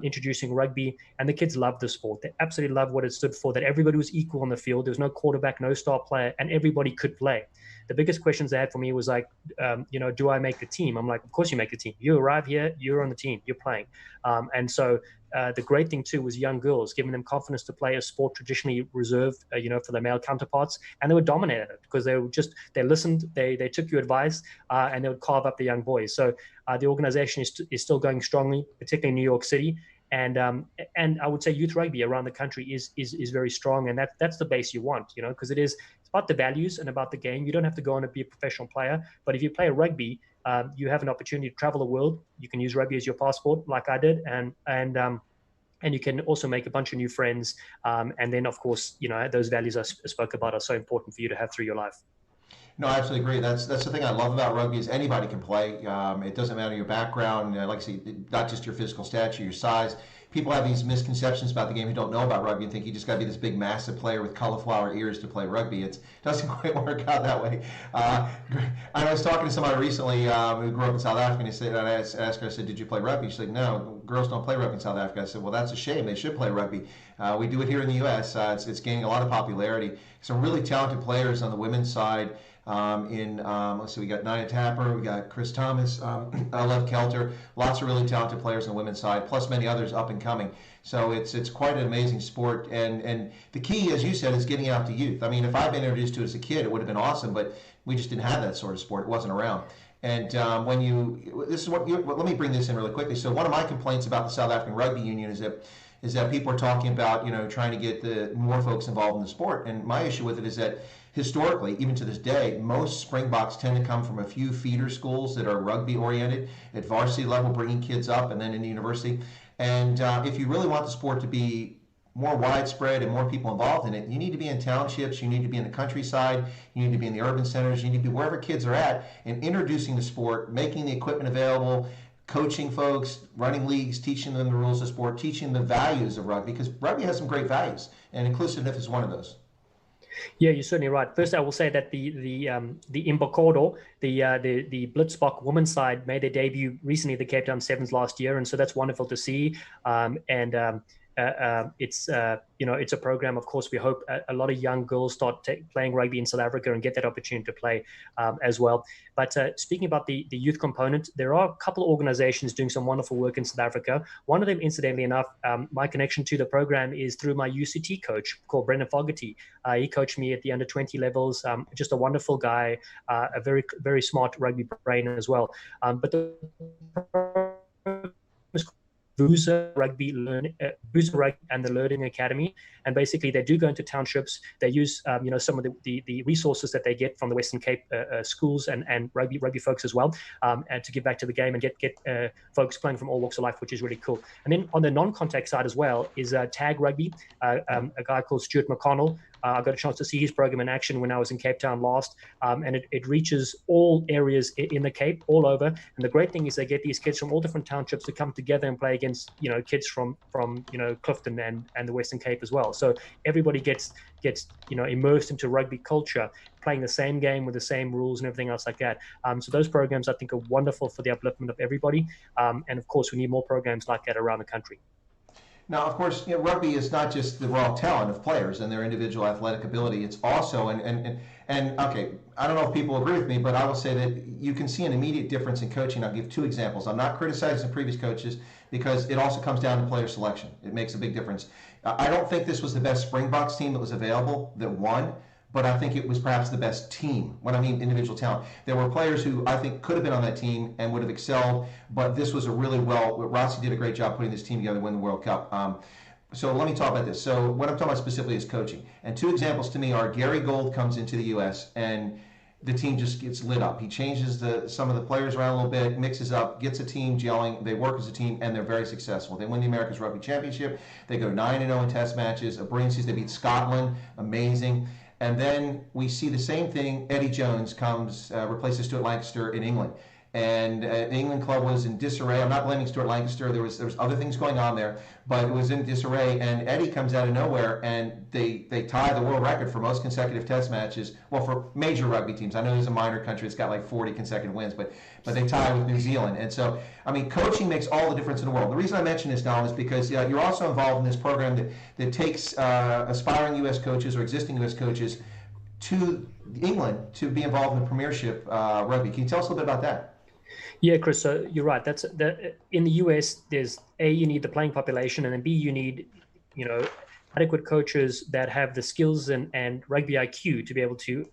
introducing rugby, and the kids loved the sport. They absolutely loved what it stood for, that everybody was equal on the field. There was no quarterback, no star player, and everybody could play. The biggest questions they had for me was like, do I make the team? I'm like, of course you make the team. You arrive here, you're on the team, you're playing. And so the great thing too was young girls, giving them confidence to play a sport traditionally reserved, for their male counterparts, and they were dominated it because they listened, they took your advice, and they would carve up the young boys. So the organization is still going strongly, particularly in New York City. And I would say youth rugby around the country is very strong, and that's the base you want, because it's about the values and about the game. You don't have to go on and be a professional player, but if you play rugby, you have an opportunity to travel the world. You can use rugby as your passport, like I did, and you can also make a bunch of new friends. And then, of course, those values I spoke about are so important for you to have through your life. No, I absolutely agree. That's the thing I love about rugby is anybody can play. It doesn't matter your background, like I say, not just your physical stature, your size. People have these misconceptions about the game who don't know about rugby and think you just got to be this big, massive player with cauliflower ears to play rugby. It doesn't quite work out that way. I was talking to somebody recently who grew up in South Africa, and he said, I asked her, I said, "Did you play rugby?" She's like, "No, girls don't play rugby in South Africa." I said, "Well, that's a shame. They should play rugby. We do it here in the U.S. It's gaining a lot of popularity. Some really talented players on the women's side." Let's see, we got Nia Tapper, we got Chris Thomas, I love Kelter, lots of really talented players on the women's side, plus many others up and coming. So it's quite an amazing sport, and the key, as you said, is getting it out to youth. I mean, if I'd been introduced to it as a kid, it would have been awesome, but we just didn't have that sort of sport. It wasn't around. And let me bring this in really quickly. So one of my complaints about the South African Rugby Union is that people are talking about, trying to get more folks involved in the sport. And my issue with it is that historically, even to this day, most Springboks tend to come from a few feeder schools that are rugby oriented at varsity level, bringing kids up and then into university. And if you really want the sport to be more widespread and more people involved in it, you need to be in townships, you need to be in the countryside, you need to be in the urban centers, you need to be wherever kids are at, and introducing the sport, making the equipment available, coaching folks, running leagues, teaching them the rules of sport, teaching the values of rugby, because rugby has some great values, and inclusiveness is one of those. Yeah, you're certainly right. First, I will say that the Imbokodo, the Blitzbok women's side, made their debut recently at the Cape Town Sevens last year, and so that's wonderful to see. It's a program. Of course, we hope a lot of young girls start playing rugby in South Africa and get that opportunity to play as well. But speaking about the youth component, there are a couple of organizations doing some wonderful work in South Africa. One of them, incidentally enough, my connection to the program is through my UCT coach called Brendan Fogarty. He coached me at the under 20 levels. Just a wonderful guy, a very, very smart rugby brain as well. But the Boozer Rugby and the Learning Academy, and basically they do go into townships. They use some of the resources that they get from the Western Cape schools and rugby folks as well, and to give back to the game and get folks playing from all walks of life, which is really cool. And then on the non-contact side as well is Tag Rugby, a guy called Stuart McConnell. I got a chance to see his program in action when I was in Cape Town last, and it reaches all areas in the Cape, all over. And the great thing is they get these kids from all different townships to come together and play against kids from Clifton and the Western Cape as well. So everybody gets immersed into rugby culture, playing the same game with the same rules and everything else like that. So those programs I think are wonderful for the upliftment of everybody, and of course we need more programs like that around the country. Now, of course, rugby is not just the raw talent of players and their individual athletic ability. It's also, and okay, I don't know if people agree with me, but I will say that you can see an immediate difference in coaching. I'll give two examples. I'm not criticizing previous coaches because it also comes down to player selection. It makes a big difference. I don't think this was the best Springboks team that was available that won, but I think it was perhaps the best team. When I mean individual talent, there were players who I think could have been on that team and would have excelled, but this was Rossi did a great job putting this team together to win the World Cup. So let me talk about this. So what I'm talking about specifically is coaching. And two examples to me are Gary Gold comes into the U.S. and the team just gets lit up. He changes some of the players around a little bit, mixes up, gets a team gelling. They work as a team, and they're very successful. They win the America's Rugby Championship. They go 9-0 in Test matches. A brilliant season. They beat Scotland. Amazing. And then we see the same thing. Eddie Jones comes, replaces Stuart Lancaster in England. And the England club was in disarray. I'm not blaming Stuart Lancaster. There was other things going on there, but it was in disarray. And Eddie comes out of nowhere, and they tie the world record for most consecutive Test matches. Well, for major rugby teams. I know there's a minor country that's got like 40 consecutive wins, but they tie with New Zealand. And so, I mean, coaching makes all the difference in the world. The reason I mention this, Dallen, is because you're also involved in this program that takes aspiring U.S. coaches or existing U.S. coaches to England to be involved in the Premiership rugby. Can you tell us a little bit about that? Yeah, Chris, so you're right. That's in the US, there's A, you need the playing population, and then B, you need, adequate coaches that have the skills and rugby IQ to be able to,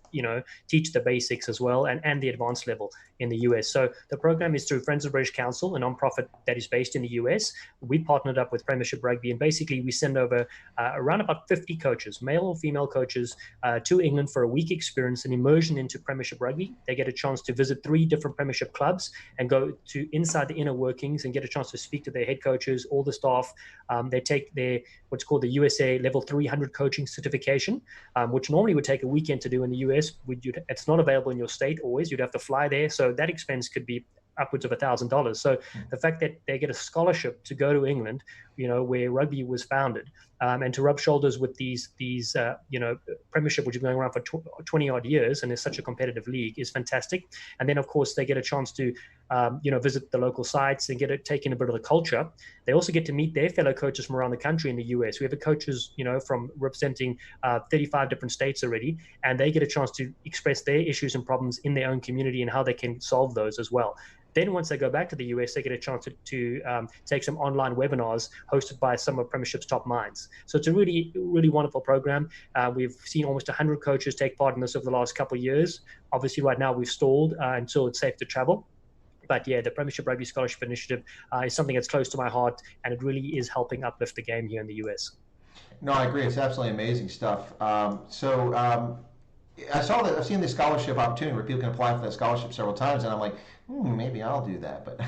teach the basics as well and the advanced level in the US. So the program is through Friends of British Council, a nonprofit that is based in the US. We partnered up with Premiership Rugby, and basically we send over around about 50 coaches, male or female coaches, to England for a week experience and immersion into Premiership Rugby. They get a chance to visit 3 different Premiership clubs and go to inside the inner workings and get a chance to speak to their head coaches, all the staff. They take their what's called the USA a level 300 coaching certification, which normally would take a weekend to do in the US. It's not available in your state always. You'd have to fly there. So that expense could be upwards of $1,000. So the fact that they get a scholarship to go to England, where rugby was founded, and to rub shoulders with these Premiership, which has been going around for 20 odd years, and is such a competitive league, is fantastic. And then of course they get a chance to visit the local sites and take in a bit of the culture. They also get to meet their fellow coaches from around the country in the US. We have coaches, from representing 35 different states already, and they get a chance to express their issues and problems in their own community and how they can solve those as well. Then once they go back to the US, they get a chance to take some online webinars hosted by some of Premiership's top minds. So it's a really, really wonderful program. We've seen almost 100 coaches take part in this over the last couple of years. Obviously, right now we've stalled until it's safe to travel. But yeah, the Premiership Rugby Scholarship Initiative is something that's close to my heart, and it really is helping uplift the game here in the US. No, I agree. It's absolutely amazing stuff. I've seen the scholarship opportunity where people can apply for that scholarship several times, and I'm like, maybe I'll do that. But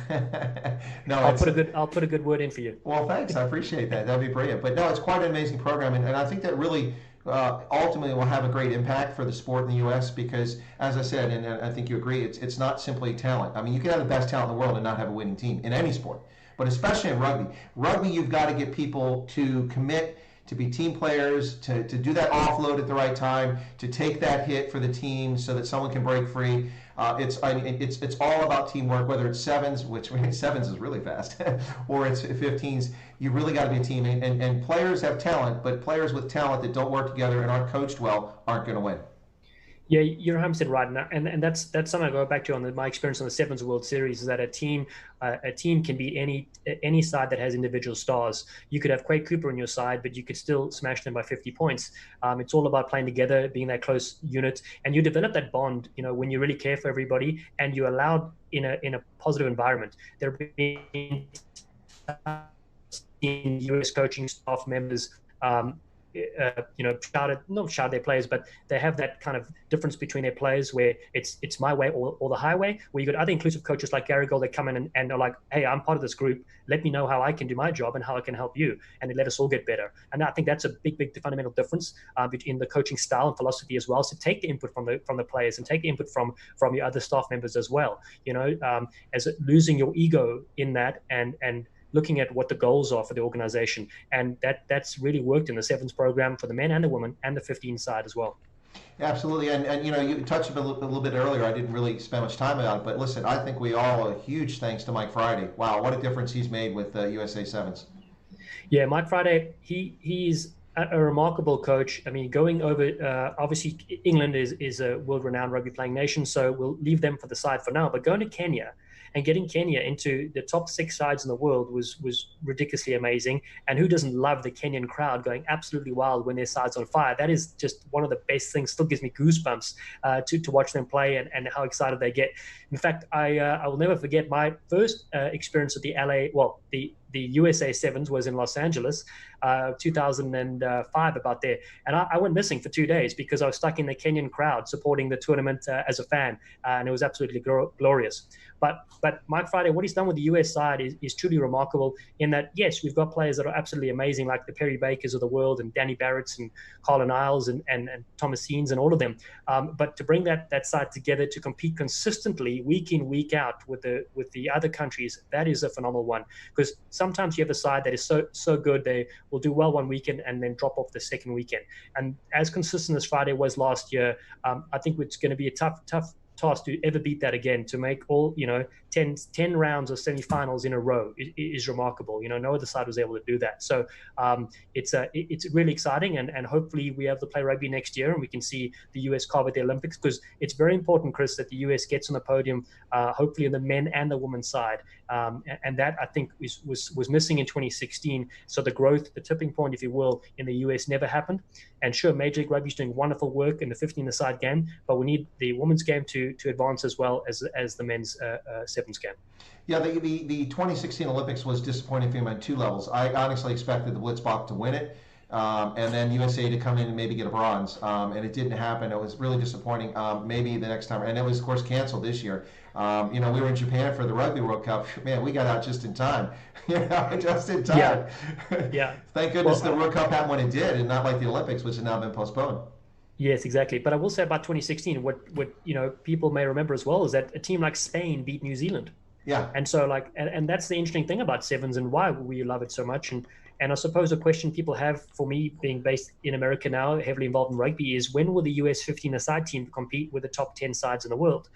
no, I'll put a good word in for you. Well, thanks. I appreciate that. That'd be brilliant. But no, it's quite an amazing program, and I think that really ultimately will have a great impact for the sport in the U.S. because, as I said, and I think you agree, it's not simply talent. I mean, you can have the best talent in the world and not have a winning team in any sport, but especially in rugby. Rugby, you've got to get people to commit to be team players, to do that offload at the right time, to take that hit for the team so that someone can break free. It's all about teamwork, whether it's sevens, which sevens is really fast, or it's 15s. You really got to be a team. And players have talent, but players with talent that don't work together and aren't coached well aren't going to win. Yeah, you're 100% right, and that's something I go back to on my experience on the Sevens World Series. Is that a team can be any side that has individual stars. You could have Quade Cooper on your side, but you could still smash them by 50 points. It's all about playing together, being that close unit, and you develop that bond. When you really care for everybody and you're allowed in a positive environment. There have been US coaching staff members. Not shout their players, but they have that kind of difference between their players where it's my way or the highway, where you got other inclusive coaches like Gary Gold that come in and are like, hey, I'm part of this group. Let me know how I can do my job and how I can help you. And they let us all get better. And I think that's a big fundamental difference between the coaching style and philosophy as well. So take the input from the players and take the input from your other staff members as well. As losing your ego in that and looking at what the goals are for the organization. And that's really worked in the Sevens program for the men and the women and the 15 side as well. Absolutely. And you touched a little bit earlier. I didn't really spend much time on it, but listen, I think we all owe a huge thanks to Mike Friday. Wow, what a difference he's made with USA Sevens. Yeah, Mike Friday, he's a remarkable coach. I mean, going over, obviously England is a world-renowned rugby playing nation, so we'll leave them for the side for now. But going to Kenya and getting Kenya into the top 6 sides in the world was ridiculously amazing. And who doesn't love the Kenyan crowd going absolutely wild when their side's on fire? That is just one of the best things. Still gives me goosebumps to watch them play and how excited they get. In fact, I will never forget my first experience at the USA Sevens was in Los Angeles, 2005, about there. And I went missing for 2 days because I was stuck in the Kenyan crowd supporting the tournament as a fan, and it was absolutely glorious. But Mike Friday, what he's done with the US side is truly remarkable in that, yes, we've got players that are absolutely amazing, like the Perry Bakers of the world and Danny Barretts and Colin Isles and Thomas Seens and all of them. But to bring that side together to compete consistently week in, week out with the other countries, that is a phenomenal one. Because sometimes you have a side that is so good, they will do well one weekend and then drop off the second weekend. And as consistent as Friday was last year, I think it's going to be a tough task to ever beat that again. To make all 10 rounds or semi-finals in a row is remarkable. No other side was able to do that. So it's really exciting, and hopefully we have to play rugby next year and we can see the US carve at the Olympics, because it's very important, Chris, that the US gets on the podium, hopefully on the men and the women's side. And that, I think, was missing in 2016. So the growth, the tipping point, if you will, in the US never happened. And sure, Major League Rugby is doing wonderful work in the 15-a-side game, but we need the women's game to advance as well as the men's sevens game. Yeah, the 2016 Olympics was disappointing for me on 2 levels. I honestly expected the Blitzbach to win it. and then USA to come in and maybe get a bronze, and it didn't happen. It was really disappointing. Maybe the next time, and it was of course canceled this year. We were in Japan for the Rugby World Cup. Man, we got out just in time. Just in time. Yeah. Thank goodness the World Cup happened when it did, and not like the Olympics, which has now been postponed. Yes, exactly. But I will say about 2016, what people may remember as well is that a team like Spain beat New Zealand. Yeah. And so and that's the interesting thing about sevens and why we love it so much. And I suppose a question people have for me being based in America now, heavily involved in rugby, is when will the US 15-a-side team compete with the top 10 sides in the world?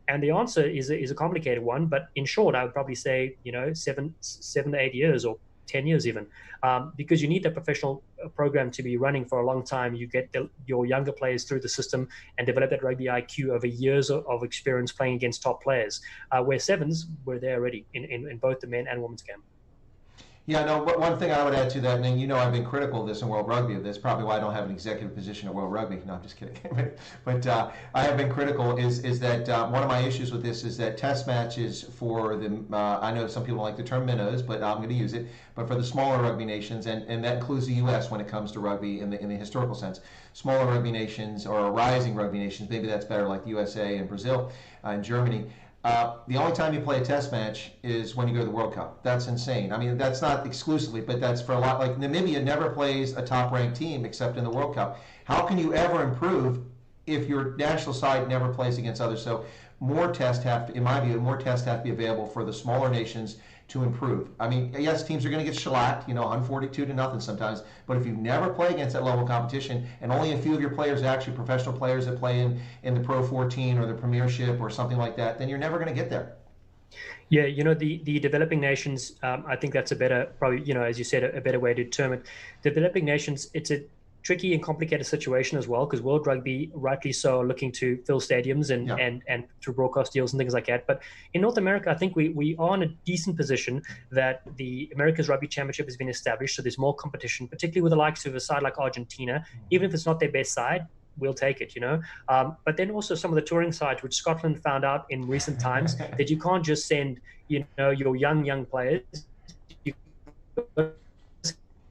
And the answer is a complicated one, but in short, I would probably say, 7 to 8 years or 10 years even, because you need that professional program to be running for a long time. You get your younger players through the system and develop that rugby IQ over years of experience playing against top players, where sevens were there already in both the men and women's game. Yeah, no, one thing I would add to that, and I've been critical of this in World Rugby. That's probably why I don't have an executive position at World Rugby. No, I'm just kidding. But I have been critical is that one of my issues with this is that test matches for the, I know some people like the term minnows, but I'm going to use it, but for the smaller rugby nations, and that includes the U.S. when it comes to rugby in the historical sense, smaller rugby nations or rising rugby nations, maybe that's better, like the USA and Brazil and Germany. The only time you play a test match is when you go to the World Cup. That's insane. I mean, that's not exclusively, but that's for a lot. Like Namibia never plays a top-ranked team except in the World Cup. How can you ever improve if your national side never plays against others? So more tests have to, in my view, to be available for the smaller nations to improve. I mean, yes, teams are going to get shellacked, 142-0 sometimes, but if you never play against that level of competition, and only a few of your players are actually professional players that play in the Pro 14 or the Premiership or something like that, then you're never going to get there. Yeah, the developing nations, I think that's a better, probably, as you said, a better way to term it. Developing nations, it's a tricky and complicated situation as well, because World Rugby, rightly so, are looking to fill stadiums and through broadcast deals and things like that. But in North America, I think we are in a decent position that the America's Rugby Championship has been established, so there's more competition, particularly with the likes of a side like Argentina. Even if it's not their best side, we'll take it, But then also some of the touring sides, which Scotland found out in recent times, that you can't just send, your young players. You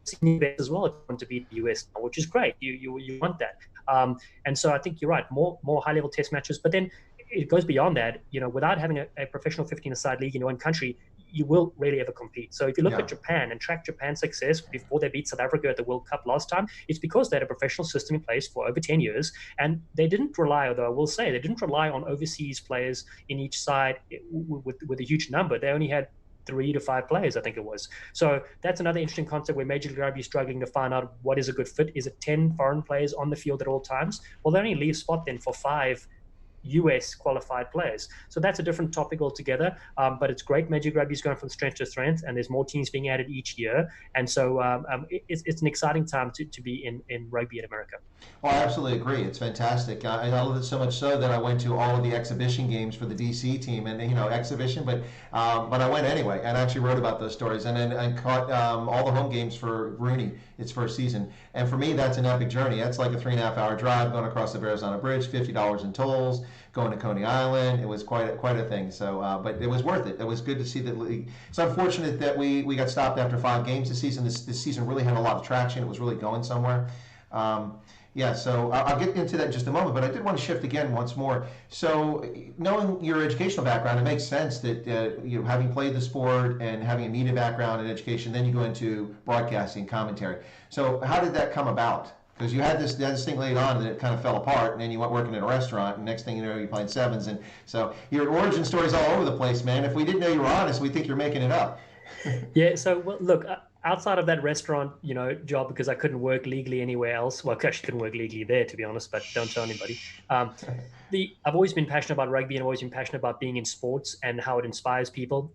senior as well if you want to beat the US, which is great. You want that, and so I think you're right. More high-level test matches, but then it goes beyond that. Without having a professional 15-a-side league in your own country, you will rarely ever compete. So if you look at Japan and track Japan's success before they beat South Africa at the World Cup last time, it's because they had a professional system in place for over 10 years, and they didn't rely, although I will say, they didn't rely on overseas players in each side with a huge number. They only had 3 to 5 players, I think it was. So that's another interesting concept where Major League Rugby is struggling to find out what is a good fit. Is it 10 foreign players on the field at all times? Well, they only leave spot then for 5 US qualified players. So that's a different topic altogether, but it's great. Major League Rugby is going from strength to strength, and there's more teams being added each year. And so it's an exciting time to be in rugby in America. Well, I absolutely agree. It's fantastic. I love it so much so that I went to all of the exhibition games for the DC team, and exhibition, but I went anyway, and actually wrote about those stories, and then I caught all the home games for Rooney its first season. And for me, that's an epic journey. That's like a 3.5-hour drive going across the Verrazano Bridge, $50 in tolls, going to Coney Island. It was quite a thing. So, but it was worth it. It was good to see the league. It's unfortunate that we got stopped after 5 games this season. This season really had a lot of traction. It was really going somewhere. So I'll get into that in just a moment, but I did want to shift again once more. So knowing your educational background, it makes sense that having played the sport and having a media background in education, then you go into broadcasting, commentary. So how did that come about? Because you had this thing laid on and it kind of fell apart, and then you went working in a restaurant, and next thing you know, you're playing sevens. And so your origin story's all over the place, man. If we didn't know you were honest, we'd think you're making it up. Yeah, so look, outside of that restaurant, job, because I couldn't work legally anywhere else. Well, I actually couldn't work legally there, to be honest, but don't tell anybody. I've always been passionate about rugby, and I've always been passionate about being in sports and how it inspires people.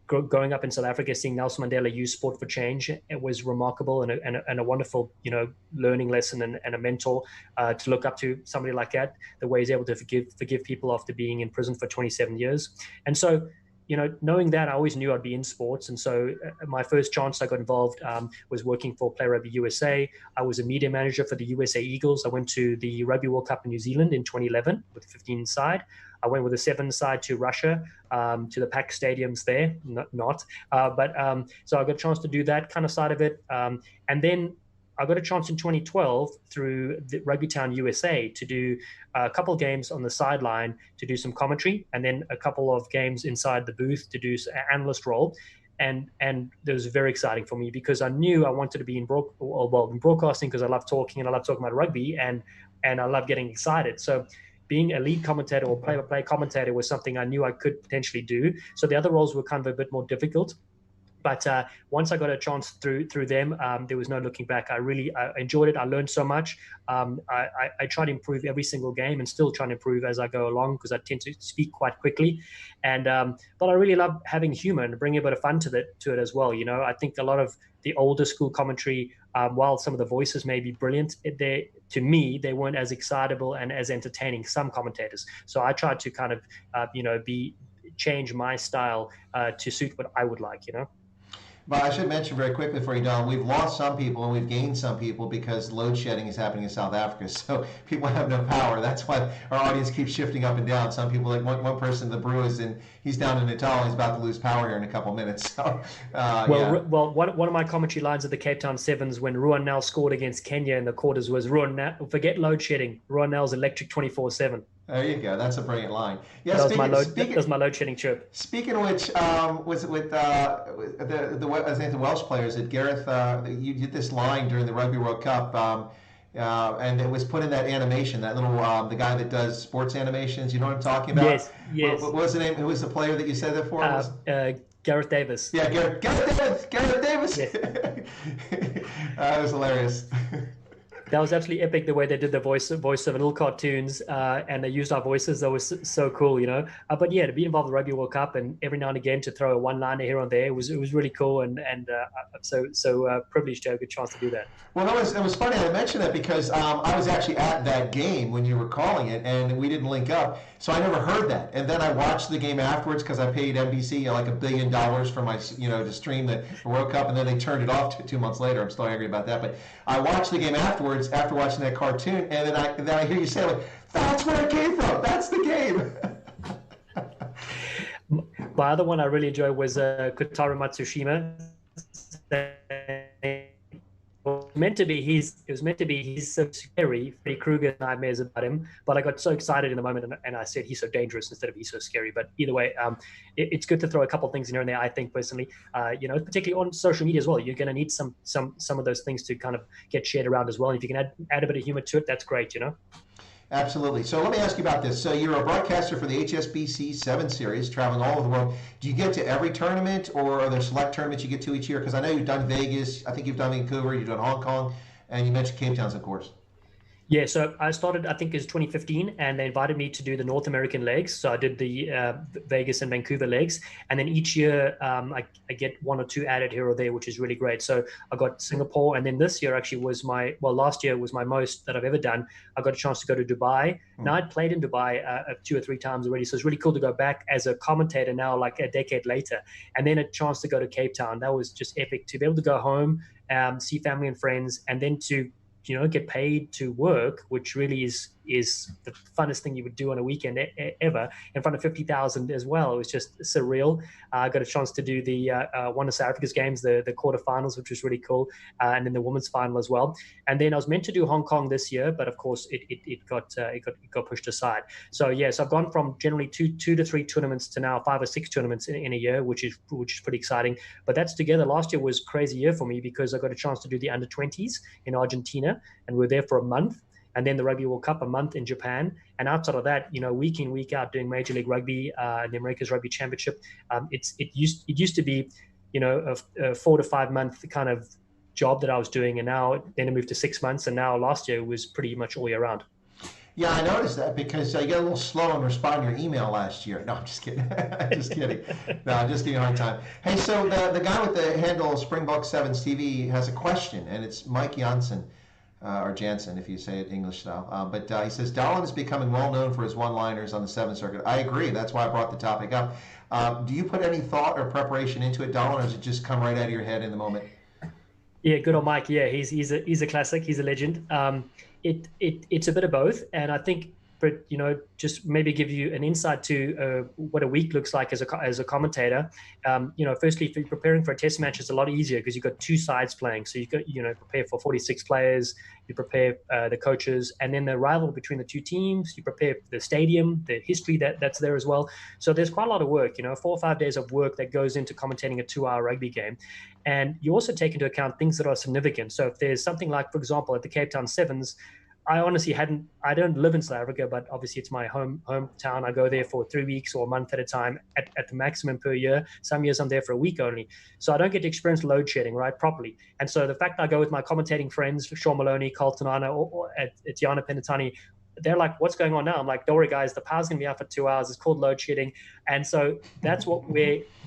Growing up in South Africa, seeing Nelson Mandela use sport for change, it was remarkable and a wonderful, learning lesson and a mentor to look up to, somebody like that, the way he's able to forgive people after being in prison for 27 years. And so, knowing that, I always knew I'd be in sports. And so my first chance I got involved was working for Play Rugby USA. I was a media manager for the USA Eagles. I went to the Rugby World Cup in New Zealand in 2011 with the 15 side. I went with the 7 side to Russia, to the packed stadiums there, so I got a chance to do that kind of side of it. And then I got a chance in 2012 through the Rugby Town USA to do a couple of games on the sideline to do some commentary, and then a couple of games inside the booth to do an analyst role. And it was very exciting for me because I knew I wanted to be in broadcasting because I love talking and I love talking about rugby and I love getting excited. So being a lead commentator or play-by-play commentator was something I knew I could potentially do. So the other roles were kind of a bit more difficult. But once I got a chance through them, there was no looking back. I enjoyed it. I learned so much. I try to improve every single game and still trying to improve as I go along because I tend to speak quite quickly. And but I really love having humor and bringing a bit of fun to it as well. You know, I think a lot of the older school commentary, while some of the voices may be brilliant, to me, they weren't as excitable and as entertaining some commentators. So I tried to kind of, change my style to suit what I would like, you know. Well, I should mention very quickly for you, Don, we've lost some people and we've gained some people because load shedding is happening in South Africa. So people have no power. That's why our audience keeps shifting up and down. Some people, like one person, the brew is in, he's down in Natal. He's about to lose power here in a couple minutes. So, well, one of my commentary lines at the Cape Town Sevens when Ruan Nel scored against Kenya in the quarters was, forget load shedding. Ruan Nel's electric 24/7. There you go. That's a brilliant line. Yeah, that was my load shedding chirp. Speaking of which, was it with the Welsh players that Gareth? You did this line during the Rugby World Cup, and it was put in that animation. That little the guy that does sports animations. You know what I'm talking about? Yes. What was the name? Who was the player that you said that for? Gareth Davis. Yeah, Gareth Davis. Yes. That was hilarious. That was absolutely epic the way they did the voice of little cartoons and they used our voices. That was so cool, you know. But yeah, to be involved in the Rugby World Cup and every now and again to throw a one-liner here and there, it was really cool and so privileged to have a good chance to do that. Well, it was funny I mentioned that because I was actually at that game when you were calling it and we didn't link up, so I never heard that. And then I watched the game afterwards because I paid NBC like $1 billion for my to stream the World Cup, and then they turned it off 2 months later. I'm still angry about that, but I watched the game afterwards after watching that cartoon, and then I hear you say, like, that's where it came from. That's the game. My other one I really enjoyed was Kotaro Matsushima. It was meant to be he's so scary, Freddy Krueger nightmares about him, but I got so excited in the moment and I said he's so dangerous instead of he's so scary. But either way, it's good to throw a couple of things in here and there, I think personally, particularly on social media as well. You're going to need some of those things to kind of get shared around as well. And if you can add a bit of humor to it, that's great, you know. Absolutely. So let me ask you about this. So you're a broadcaster for the HSBC Sevens Series, traveling all over the world. Do you get to every tournament, or are there select tournaments you get to each year? Because I know you've done Vegas, I think you've done Vancouver, you've done Hong Kong, and you mentioned Cape Town, of course. Yeah, so I started, I think it was 2015, and they invited me to do the North American legs. So I did the Vegas and Vancouver legs. And then each year I get one or two added here or there, which is really great. So I got Singapore, and then this year actually was last year was my most that I've ever done. I got a chance to go to Dubai. Now I'd played in Dubai 2 or 3 times already. So it's really cool to go back as a commentator now, like a decade later. And then a chance to go to Cape Town. That was just epic to be able to go home, see family and friends, and then to get paid to work, which really is the funnest thing you would do on a weekend ever, in front of 50,000 as well. It was just surreal. I got a chance to do the one of South Africa's games, the quarterfinals, which was really cool, and then the women's final as well. And then I was meant to do Hong Kong this year, but of course it got pushed aside. So yes, I've gone from generally two to 3 tournaments to now 5 or 6 tournaments in a year, which is pretty exciting. But that's together. Last year was a crazy year for me because I got a chance to do the under-20s in Argentina, and we were there for a month. And then the Rugby World Cup, a month in Japan. And outside of that, week in, week out doing Major League Rugby, the America's Rugby Championship. It used to be, a 4 to 5 month kind of job that I was doing. And now then it moved to 6 months. And now last year was pretty much all year round. Yeah, I noticed that because you got a little slow in responding to your email last year. No, I'm just kidding. Just kidding. No, I'm just giving you a hard time. Hey, so the guy with the handle Springbok Sevens TV has a question, and it's Mike Janssen. Or Jansen, if you say it English style. But he says, Dallen is becoming well known for his one-liners on the Seventh Circuit. I agree. That's why I brought the topic up. Do you put any thought or preparation into it, Dallen, or does it just come right out of your head in the moment? Yeah, good on Mike. Yeah, he's a classic. He's a legend. It's a bit of both. And I think but just maybe give you an insight to what a week looks like as a commentator. Firstly, if you're preparing for a test match, it's a lot easier because you've got two sides playing. So you've got prepare for 46 players, you prepare the coaches, and then the rival between the two teams. You prepare the stadium, the history that's there as well. So there's quite a lot of work, 4 or 5 days of work that goes into commentating a 2-hour rugby game. And you also take into account things that are significant. So if there's something like, for example, at the Cape Town Sevens, I honestly I don't live in South Africa, but obviously it's my hometown. I go there for 3 weeks or a month at a time at the maximum per year. Some years I'm there for a week only. So I don't get to experience load shedding, right, properly. And so the fact that I go with my commentating friends, Sean Maloney, Carlton Ana, or at Tiana Penatani, they're like, what's going on now? I'm like, don't worry, guys, the power's going to be out for 2 hours. It's called load shedding. And so that's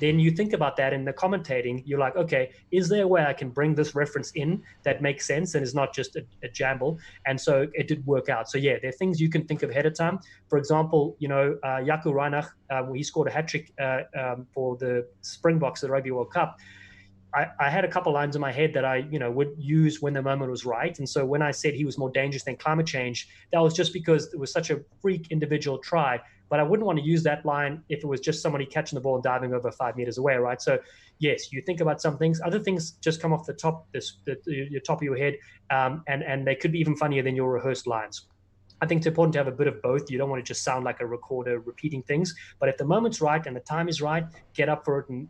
then you think about that in the commentating. You're like, okay, is there a way I can bring this reference in that makes sense and is not just a jamble? And so it did work out. So yeah, there are things you can think of ahead of time. For example, Jaco Reinach, he scored a hat-trick for the Springboks at the Rugby World Cup. I had a couple lines in my head that I, would use when the moment was right. And so when I said he was more dangerous than climate change, that was just because it was such a freak individual try. But I wouldn't want to use that line if it was just somebody catching the ball and diving over 5 meters away, right? So yes, you think about some things. Other things just come off the top, your top of your head, and they could be even funnier than your rehearsed lines. I think it's important to have a bit of both. You don't want to just sound like a recorder repeating things. But if the moment's right and the time is right, get up for it and,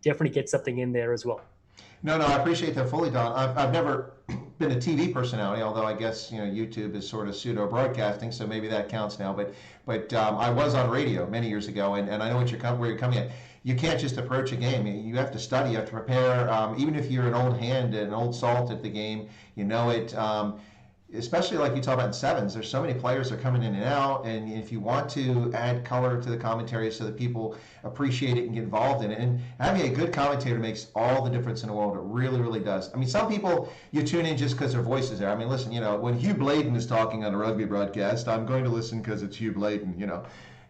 definitely get something in there as well. No, I appreciate that fully, Don. I've never been a TV personality, although I guess, YouTube is sort of pseudo broadcasting, so maybe that counts now. But I was on radio many years ago, and I know where you're coming at. You can't just approach a game. You have to study, you have to prepare. Even if you're an old hand and an old salt at the game, it. Especially like you talk about in sevens, there's so many players that are coming in and out, and if you want to add color to the commentary so that people appreciate it and get involved in it, and having a good commentator makes all the difference in the world. It really, really does. I mean, some people you tune in just because their voice is there. I mean, listen, when Hugh Bladen is talking on a rugby broadcast, I'm going to listen because it's Hugh Bladen,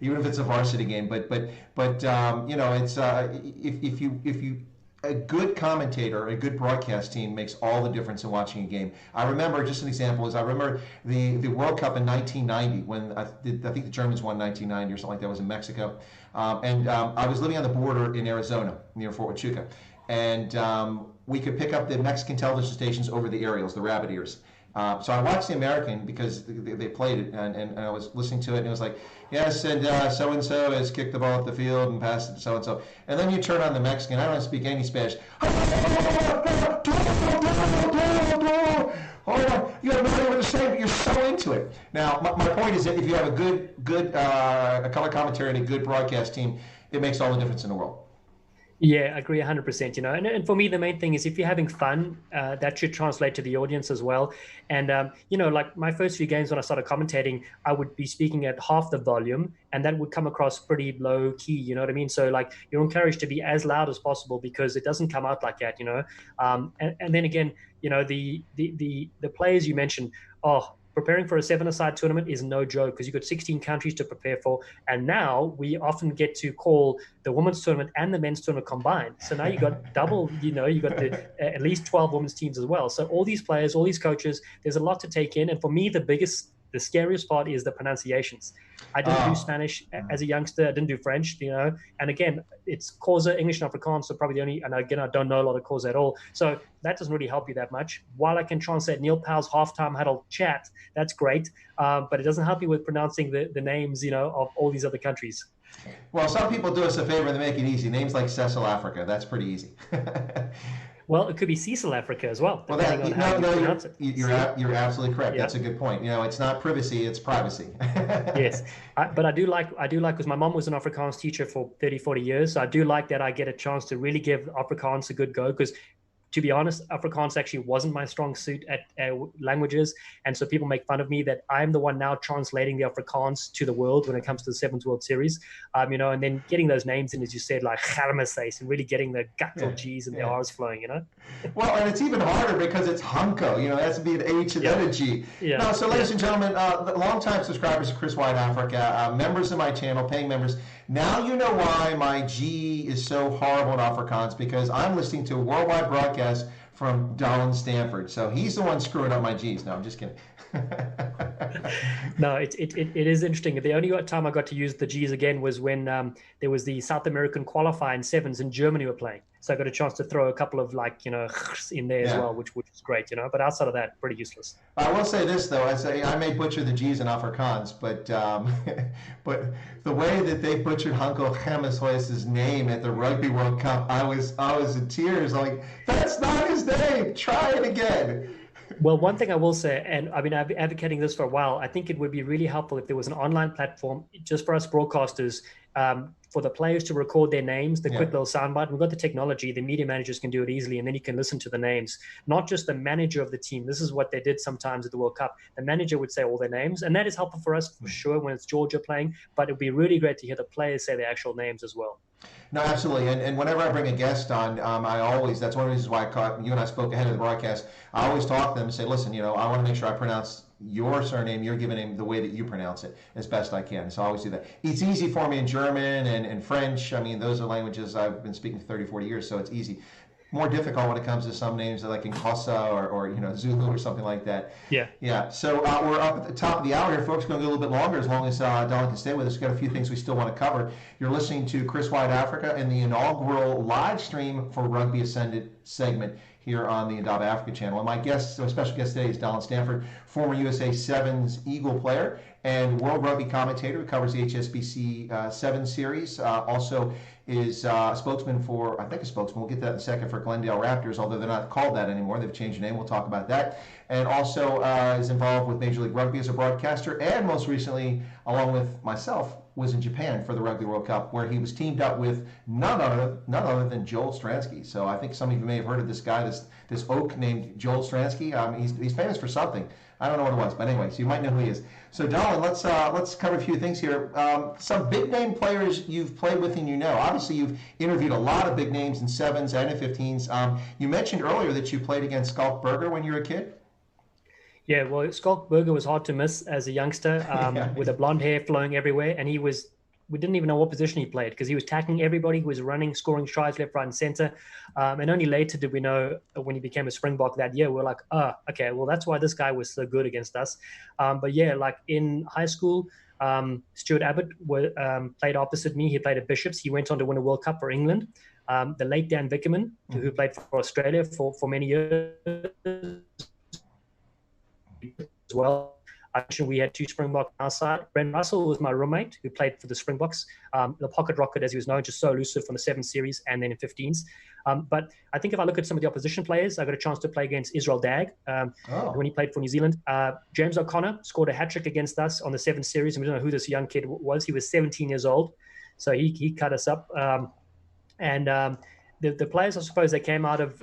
even if it's a varsity game. But it's if you a good commentator, a good broadcast team makes all the difference in watching a game. I remember, just an example is, I remember the World Cup in 1990 when I think the Germans won 1990 or something like that. It was in Mexico. I was living on the border in Arizona near Fort Huachuca. And we could pick up the Mexican television stations over the aerials, the rabbit ears. So I watched the American because they played it, and I was listening to it, and it was like, yes, and so-and-so has kicked the ball up the field and passed it to so-and-so. And then you turn on the Mexican, I don't speak any Spanish. You have nothing to say, but you're so into it. Now, my point is that if you have a good color commentary and a good broadcast team, it makes all the difference in the world. Yeah, I agree 100%, and for me, the main thing is if you're having fun, that should translate to the audience as well. And, like my first few games when I started commentating, I would be speaking at half the volume, and that would come across pretty low key, you know what I mean? So like you're encouraged to be as loud as possible because it doesn't come out like that, and then again, the players you mentioned, preparing for a 7-a-side tournament is no joke because you've got 16 countries to prepare for. And now we often get to call the women's tournament and the men's tournament combined. So now you got double, you got at least 12 women's teams as well. So all these players, all these coaches, there's a lot to take in. And for me, the scariest part is the pronunciations. I didn't do Spanish as a youngster. I didn't do French, And again, it's Xhosa, English, and Afrikaans. So probably the only, and again, I don't know a lot of Xhosa at all. So that doesn't really help you that much. While I can translate Neil Powell's halftime huddle chat, that's great. But it doesn't help you with pronouncing the names, of all these other countries. Well, some people do us a favor and they make it easy. Names like Cecil Africa, that's pretty easy. Well, it could be Cecil Africa as well. Well, you're absolutely correct. Yeah. That's a good point. It's not privacy, it's privacy. Yes, but I do like because my mom was an Afrikaans teacher for 30, 40 years. So I do like that I get a chance to really give Afrikaans a good go because, to be honest, Afrikaans actually wasn't my strong suit at languages. And so people make fun of me that I'm the one now translating the Afrikaans to the world when it comes to the Sevens World Series. And then getting those names in, as you said, like Germesace, and really getting the guttural G's and the R's flowing, Well, and it's even harder because it's Hunko, it has to be an H and then a G. Yeah. No, so ladies and gentlemen, longtime subscribers of Chris Wyatt Africa, members of my channel, paying members, now you know why my G is so horrible in Afrikaans, because I'm listening to a worldwide broadcast from Dallen Stanford. So he's the one screwing up my G's. No, I'm just kidding. No, it is interesting. The only time I got to use the G's again was when there was the South American qualifier in sevens and Germany were playing. So I got a chance to throw a couple of in there as well, which is great, But outside of that, pretty useless. I will say this though: I may butcher the G's and Afrikaans, but but the way that they butchered Hanko Gemeshuis's name at the Rugby World Cup, I was in tears. Like, that's not his name. Try it again. Well, one thing I will say, and I've been advocating this for a while, I think it would be really helpful if there was an online platform just for us broadcasters, for the players to record their names, the quick little soundbite. We've got the technology, the media managers can do it easily, and then you can listen to the names, not just the manager of the team. This is what they did sometimes at the World Cup. The manager would say all their names, and that is helpful for us for sure when it's Georgia playing, but it'd be really great to hear the players say their actual names as well. No, absolutely. And whenever I bring a guest on, that's one of the reasons why you and I spoke ahead of the broadcast. I always talk to them and say, listen, I want to make sure I pronounce your surname, your given name, the way that you pronounce it as best I can. So I always do that. It's easy for me in German and French. I mean, those are languages I've been speaking for 30, 40 years, so it's easy. More difficult when it comes to some names like in Xhosa or Zulu or something like that. Yeah. So we're up at the top of the hour here, folks. We're going to go a little bit longer as long as Dallen can stay with us. We've got a few things we still want to cover. You're listening to Chris Wyatt Africa and the inaugural live stream for Rugby Ascended segment here on the Indaba Africa channel. And my special guest today is Dallen Stanford, former USA Sevens Eagle player and World Rugby commentator who covers the HSBC Sevens Series. Also is a spokesman, we'll get to that in a second, for Glendale Raptors, although they're not called that anymore. They've changed the name. We'll talk about that. And also is involved with Major League Rugby as a broadcaster, and most recently, along with myself, was in Japan for the Rugby World Cup, where he was teamed up with none other than Joel Stransky. So I think some of you may have heard of this guy, this oak named Joel Stransky. He's famous for something. I don't know what it was, but anyway, so you might know who he is. So Dallen, let's cover a few things here. Some big name players you've played with and Obviously, you've interviewed a lot of big names in sevens and in 15s. You mentioned earlier that you played against Schalk Burger when you were a kid. Yeah, well, Schalk Burger was hard to miss as a youngster, with the blonde hair flowing everywhere, and we didn't even know what position he played because he was tackling everybody. He was running, scoring tries left, right, and center. And only later did we know, when he became a Springbok that year, we're like, okay, well, that's why this guy was so good against us. But yeah, like in high school, Stuart Abbott played opposite me. He played at Bishops. He went on to win a World Cup for England. The late Dan Vickerman, who played for Australia for many years as well. Actually, we had two Springboks on our side. Brent Russell was my roommate who played for the Springboks. The Pocket Rocket, as he was known, just so elusive from the 7 series and then in 15s. But I think if I look at some of the opposition players, I got a chance to play against Israel Dag when he played for New Zealand. James O'Connor scored a hat-trick against us on the 7 series, and we don't know who this young kid was. He was 17 years old, so he cut us up. The players, I suppose, they came out of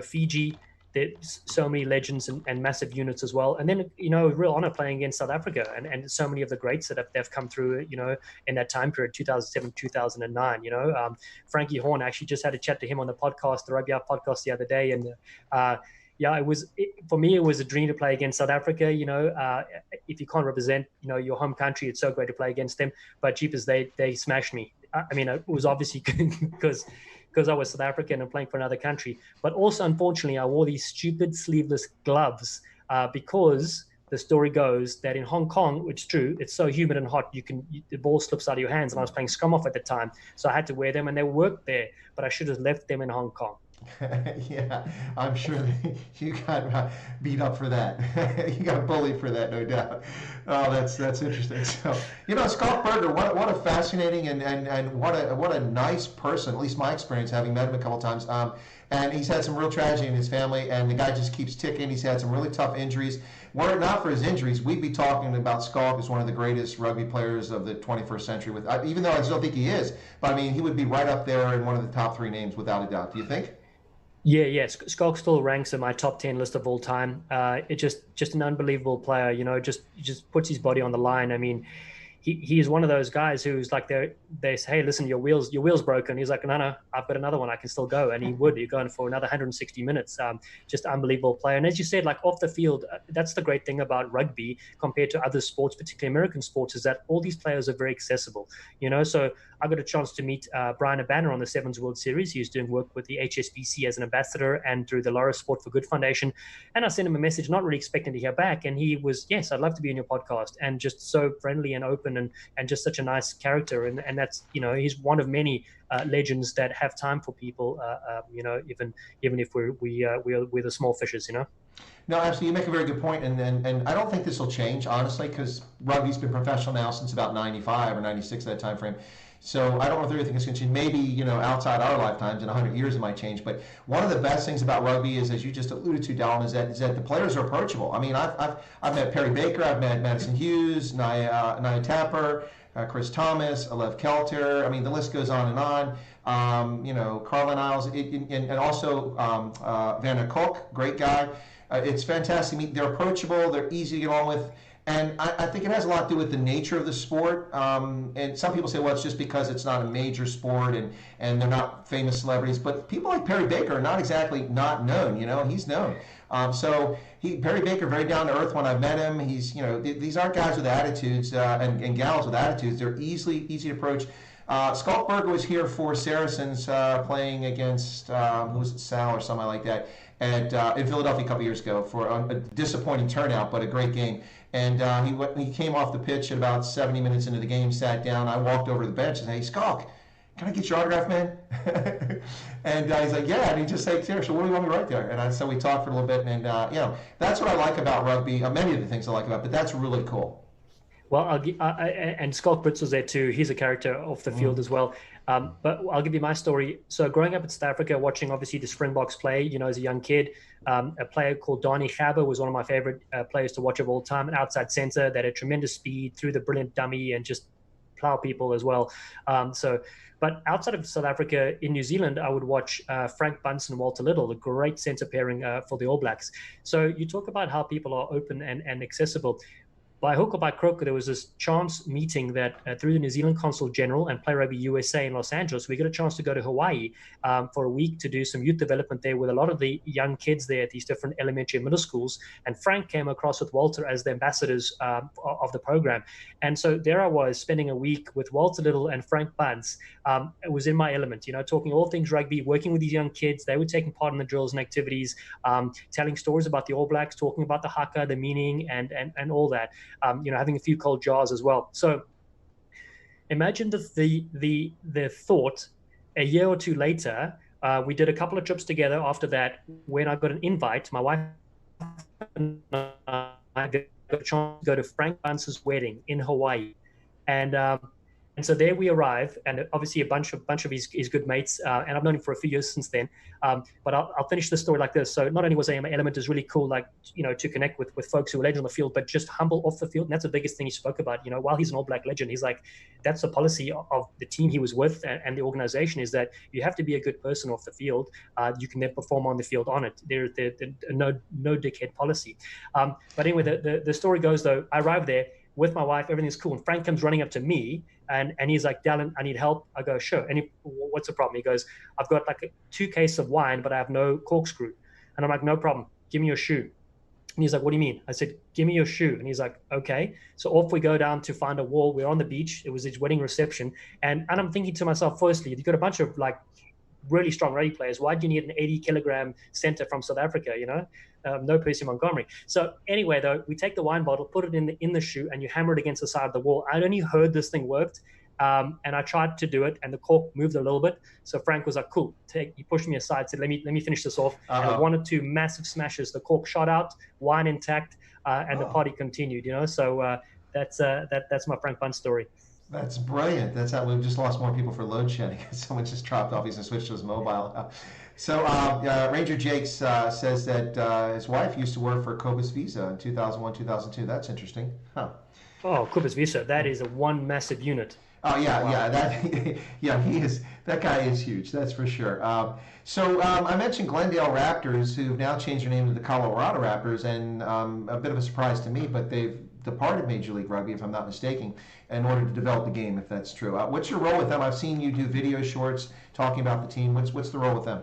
Fiji. There's so many legends and massive units as well. And then, a real honor playing against South Africa and so many of the greats that they've come through, in that time period, 2007, 2009, Frankie Horn, I actually just had a chat to him on the podcast, the Rugby Hive Podcast the other day. And for me, it was a dream to play against South Africa. If you can't represent, your home country, it's so great to play against them. But jeepers, they smashed me. I mean, it was obviously because I was South African and playing for another country. But also, unfortunately, I wore these stupid sleeveless gloves because the story goes that in Hong Kong, which is true, it's so humid and hot, the ball slips out of your hands. And I was playing scrum off at the time, so I had to wear them, and they worked there. But I should have left them in Hong Kong. Yeah, I'm sure that you got beat up for that. You got bullied for that, no doubt. Oh, that's interesting. So, Schalk Burger, what a fascinating and what a nice person. At least my experience, having met him a couple times. And he's had some real tragedy in his family, and the guy just keeps ticking. He's had some really tough injuries. Were it not for his injuries, we'd be talking about Schalk as one of the greatest rugby players of the 21st century. Even though I still think he is, but I mean, he would be right up there in one of the top 3 names without a doubt. Do you think? Yeah. Schalk still ranks in my top 10 list of all time. It's just an unbelievable player. Just puts his body on the line. I mean, he's one of those guys who's like they say, hey, listen, your wheel's broken. He's like, no, I've got another one, I can still go. And he's going for another 160 minutes. Just unbelievable player. And as you said, like off the field, that's the great thing about rugby compared to other sports, particularly American sports, is that all these players are very accessible. So I got a chance to meet Brian Abanner on the Sevens World Series. He was doing work with the HSBC as an ambassador and through the Loris Sport for Good Foundation. And I sent him a message, not really expecting to hear back. And he was, yes, I'd love to be in your podcast, and just so friendly and open and just such a nice character. And that's, he's one of many legends that have time for people, even if we're the small fishes, No, absolutely. You make a very good point, and I don't think this will change, honestly, because rugby's been professional now since about 95 or 96, that time frame. So I don't know if everything is going to change. Maybe, outside our lifetimes, in 100 years it might change. But one of the best things about rugby is, as you just alluded to, Dallen, is that the players are approachable. I mean, I've met Perry Baker, I've met Madison Hughes, Nia Tapper, Chris Thomas, Alev Kelter. I mean, the list goes on and on. Carlin Isles, and also Vanna Koch, great guy. It's fantastic. They're approachable. They're easy to get on with. And I think it has a lot to do with the nature of the sport. And some people say, well, it's just because it's not a major sport and they're not famous celebrities. But people like Perry Baker are not exactly not known, he's known. Perry Baker, very down to earth when I've met him. He's, these aren't guys with attitudes and gals with attitudes. They're easy to approach. Skalkberg was here for Saracens playing against, who was it, Sal or something like that, in Philadelphia a couple years ago for a disappointing turnout, but a great game. And he came off the pitch at about 70 minutes into the game, sat down. I walked over to the bench and said, hey, Skalk, can I get your autograph, man? And he's like, yeah. And he just said, seriously, what do you want me to write there? And so we talked for a little bit. And, that's what I like about rugby. Many of the things I like about it, but that's really cool. Well, and Schalk Brits was there too. He's a character off the field as well. But I'll give you my story. So growing up in South Africa, watching obviously the Springboks play, as a young kid, a player called Donnie Gabber was one of my favorite players to watch of all time, an outside center that had tremendous speed, threw the brilliant dummy and just plow people as well. But outside of South Africa, in New Zealand, I would watch Frank Bunce and Walter Little, the great center pairing for the All Blacks. So you talk about how people are open and accessible. By hook or by crook, there was this chance meeting that through the New Zealand Consul General and Play Rugby USA in Los Angeles, we got a chance to go to Hawaii for a week to do some youth development there with a lot of the young kids there at these different elementary and middle schools. And Frank came across with Walter as the ambassadors of the program. And so there I was spending a week with Walter Little and Frank Bunce. It was in my element, talking all things rugby, working with these young kids. They were taking part in the drills and activities, telling stories about the All Blacks, talking about the haka, the meaning, and all that. Having a few cold jars as well. So imagine the thought a year or two later, we did a couple of trips together after that when I got an invite. My wife and I got a chance to go to Frank Bunce's wedding in Hawaii. And so there we arrive, and obviously a bunch of his good mates, and I've known him for a few years since then. But I'll finish the story like this. So not only was my element is really cool, like, to connect with folks who are legends on the field, but just humble off the field. And that's the biggest thing he spoke about. While he's an All Black legend, he's like, that's the policy of the team he was with and the organization, is that you have to be a good person off the field. You can then perform on the field on it. There's no dickhead policy. But anyway, the story goes, though, I arrived there with my wife, everything's cool. And Frank comes running up to me and he's like, Dallen, I need help. I go, sure. And what's the problem? He goes, I've got like 2 cases of wine, but I have no corkscrew. And I'm like, no problem. Give me your shoe. And he's like, what do you mean? I said, give me your shoe. And he's like, okay. So off we go down to find a wall. We're on the beach. It was his wedding reception. And I'm thinking to myself, firstly, you've got a bunch of like really strong rugby players. Why do you need an 80-kilogram center from South Africa? No Percy Montgomery. So anyway, though, we take the wine bottle, put it in the shoe, and you hammer it against the side of the wall. I'd only heard this thing worked, and I tried to do it, and the cork moved a little bit. So Frank was like, "Cool." He pushed me aside, said, "Let me finish this off." And 1 or 2 massive smashes. The cork shot out, wine intact, and the party continued. So that's my Frank Bunce story. That's brilliant. That's how we've just lost more people for load shedding. Someone just dropped off. He's going to switch to his mobile. So Ranger Jakes says that his wife used to work for Cobus Visa in 2001, 2002. That's interesting. Huh. Oh, Cobus Visa. That is one massive unit. Oh, yeah, wow. Yeah. He is. That guy is huge. That's for sure. So I mentioned Glendale Raptors, who've now changed their name to the Colorado Raptors, and a bit of a surprise to me, but they've departed Major League Rugby, if I'm not mistaken, in order to develop the game, if that's true. What's your role with them? I've seen you do video shorts talking about the team. What's the role with them?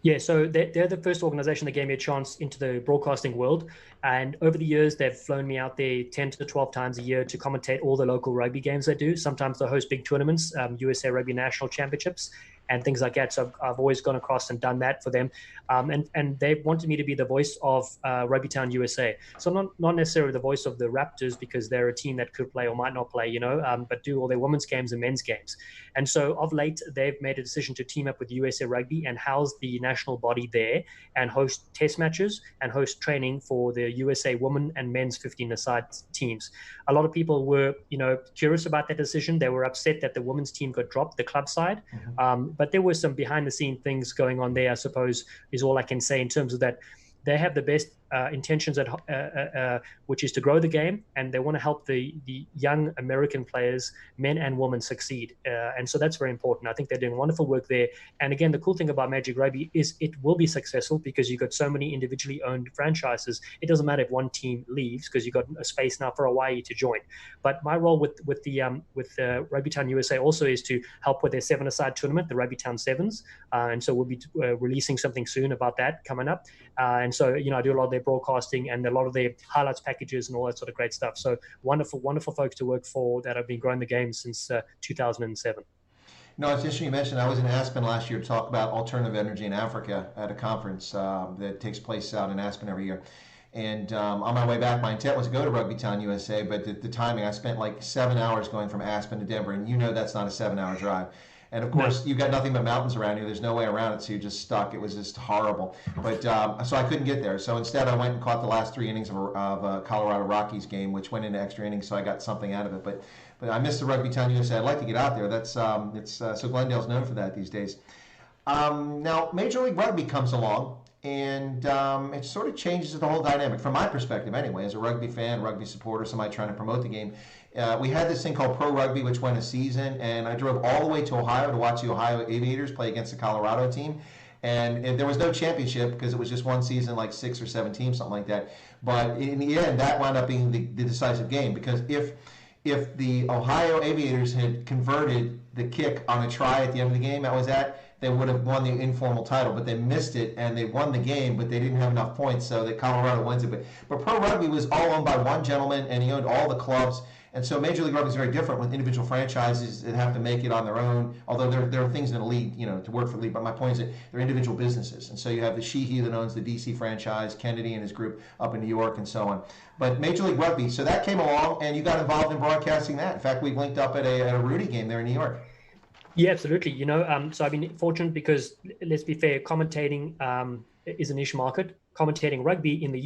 Yeah, so they're the first organization that gave me a chance into the broadcasting world. And over the years, they've flown me out there 10 to 12 times a year to commentate all the local rugby games they do. Sometimes they host big tournaments, USA Rugby National Championships, and things like that. So I've always gone across and done that for them. And they wanted me to be the voice of Rugby Town USA. So not necessarily the voice of the Raptors, because they're a team that could play or might not play, but do all their women's games and men's games. And so of late, they've made a decision to team up with USA Rugby and house the national body there and host test matches and host training for the USA women and men's 15-a-side teams. A lot of people were, curious about that decision. They were upset that the women's team got dropped, the club side. But there were some behind-the-scene things going on there, I suppose, is all I can say in terms of that. They have the best intentions, which is to grow the game, and they want to help the young American players, men and women, succeed. And so that's very important. I think they're doing wonderful work there. And again, the cool thing about Magic Rugby is it will be successful because you've got so many individually owned franchises. It doesn't matter if one team leaves because you've got a space now for Hawaii to join. But my role with Rugby Town USA also is to help with their 7-a-side tournament, the Rugby Town Sevens. And so we'll be releasing something soon about that coming up. And so, I do a lot of their broadcasting and a lot of their highlights packages and all that sort of great stuff. So wonderful, wonderful folks to work for that have been growing the game since 2007. No, it's interesting you mentioned. I was in Aspen last year to talk about alternative energy in Africa at a conference that takes place out in Aspen every year. And on my way back, my intent was to go to Rugby Town USA, but the timing, I spent like 7 hours going from Aspen to Denver, and that's not a 7-hour drive. And of course, you've got nothing but mountains around you. There's no way around it, so you're just stuck. It was just horrible. But so I couldn't get there. So instead, I went and caught the last 3 innings of a Colorado Rockies game, which went into extra innings, so I got something out of it. But I missed the Rugby Town USA. I'd like to get out there. That's so Glendale's known for that these days. Now, Major League Rugby comes along. And it sort of changes the whole dynamic, from my perspective anyway, as a rugby fan, rugby supporter, somebody trying to promote the game. We had this thing called Pro Rugby, which went a season, and I drove all the way to Ohio to watch the Ohio Aviators play against the Colorado team. And there was no championship because it was just one season, like 6 or 7 teams, something like that. But in the end, that wound up being the decisive game, because if the Ohio Aviators had converted the kick on a try at the end of the game they would have won the informal title, but they missed it and they won the game, but they didn't have enough points, so that Colorado wins it. But Pro Rugby was all owned by one gentleman, and he owned all the clubs. And so Major League Rugby is very different with individual franchises that have to make it on their own, although there are things in the league, to work for the league. But my point is that they're individual businesses. And so you have the Sheehy that owns the DC franchise, Kennedy and his group up in New York, and so on. But Major League Rugby, so that came along, and you got involved in broadcasting that. In fact, we linked up at a Rudy game there in New York. Yeah, absolutely. So I've been fortunate because, let's be fair, commentating is a niche market. Commentating rugby in the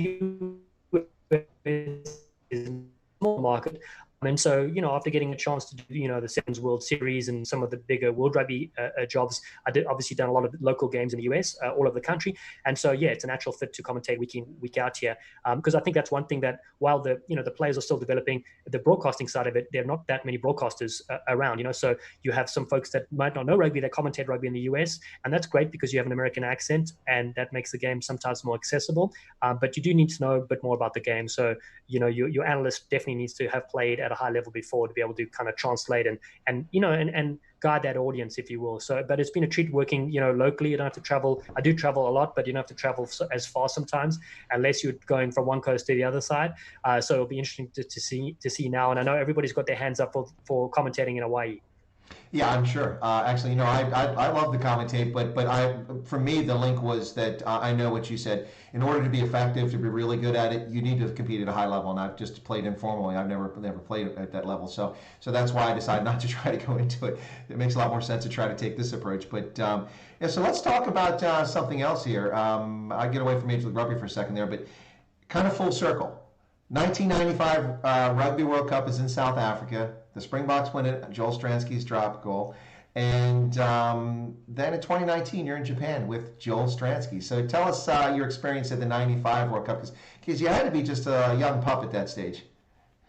US is a small market. And so, after getting a chance to do, the Sevens World Series and some of the bigger World Rugby jobs, I did obviously done a lot of local games in the US, all over the country. And so, yeah, it's a natural fit to commentate week in, week out here. Because I think that's one thing that while the players are still developing, the broadcasting side of it, there are not that many broadcasters around, So you have some folks that might not know rugby that commentate rugby in the US. And that's great because you have an American accent and that makes the game sometimes more accessible. But you do need to know a bit more about the game. So, your analyst definitely needs to have played at a high level before to be able to kind of translate and guide that audience, if you will. So, but it's been a treat working, locally. You don't have to travel. I do travel a lot, but you don't have to travel as far sometimes, unless you're going from one coast to the other side. So it'll be interesting to see now. And I know everybody's got their hands up for commentating in Hawaii. Yeah, I'm sure. Actually, I love the commentate, but for me, the link was that I know what you said. In order to be effective, to be really good at it, you need to compete at a high level, not just played informally. I've never played at that level, so that's why I decided not to try to go into it. It makes a lot more sense to try to take this approach. But so let's talk about something else here. I get away from Major League Rugby for a second there, but kind of full circle. 1995 Rugby World Cup is in South Africa. The Springboks win it, Joel Stransky's drop goal. And then in 2019, you're in Japan with Joel Stransky. So tell us your experience at the 95 World Cup, because you had to be just a young pup at that stage.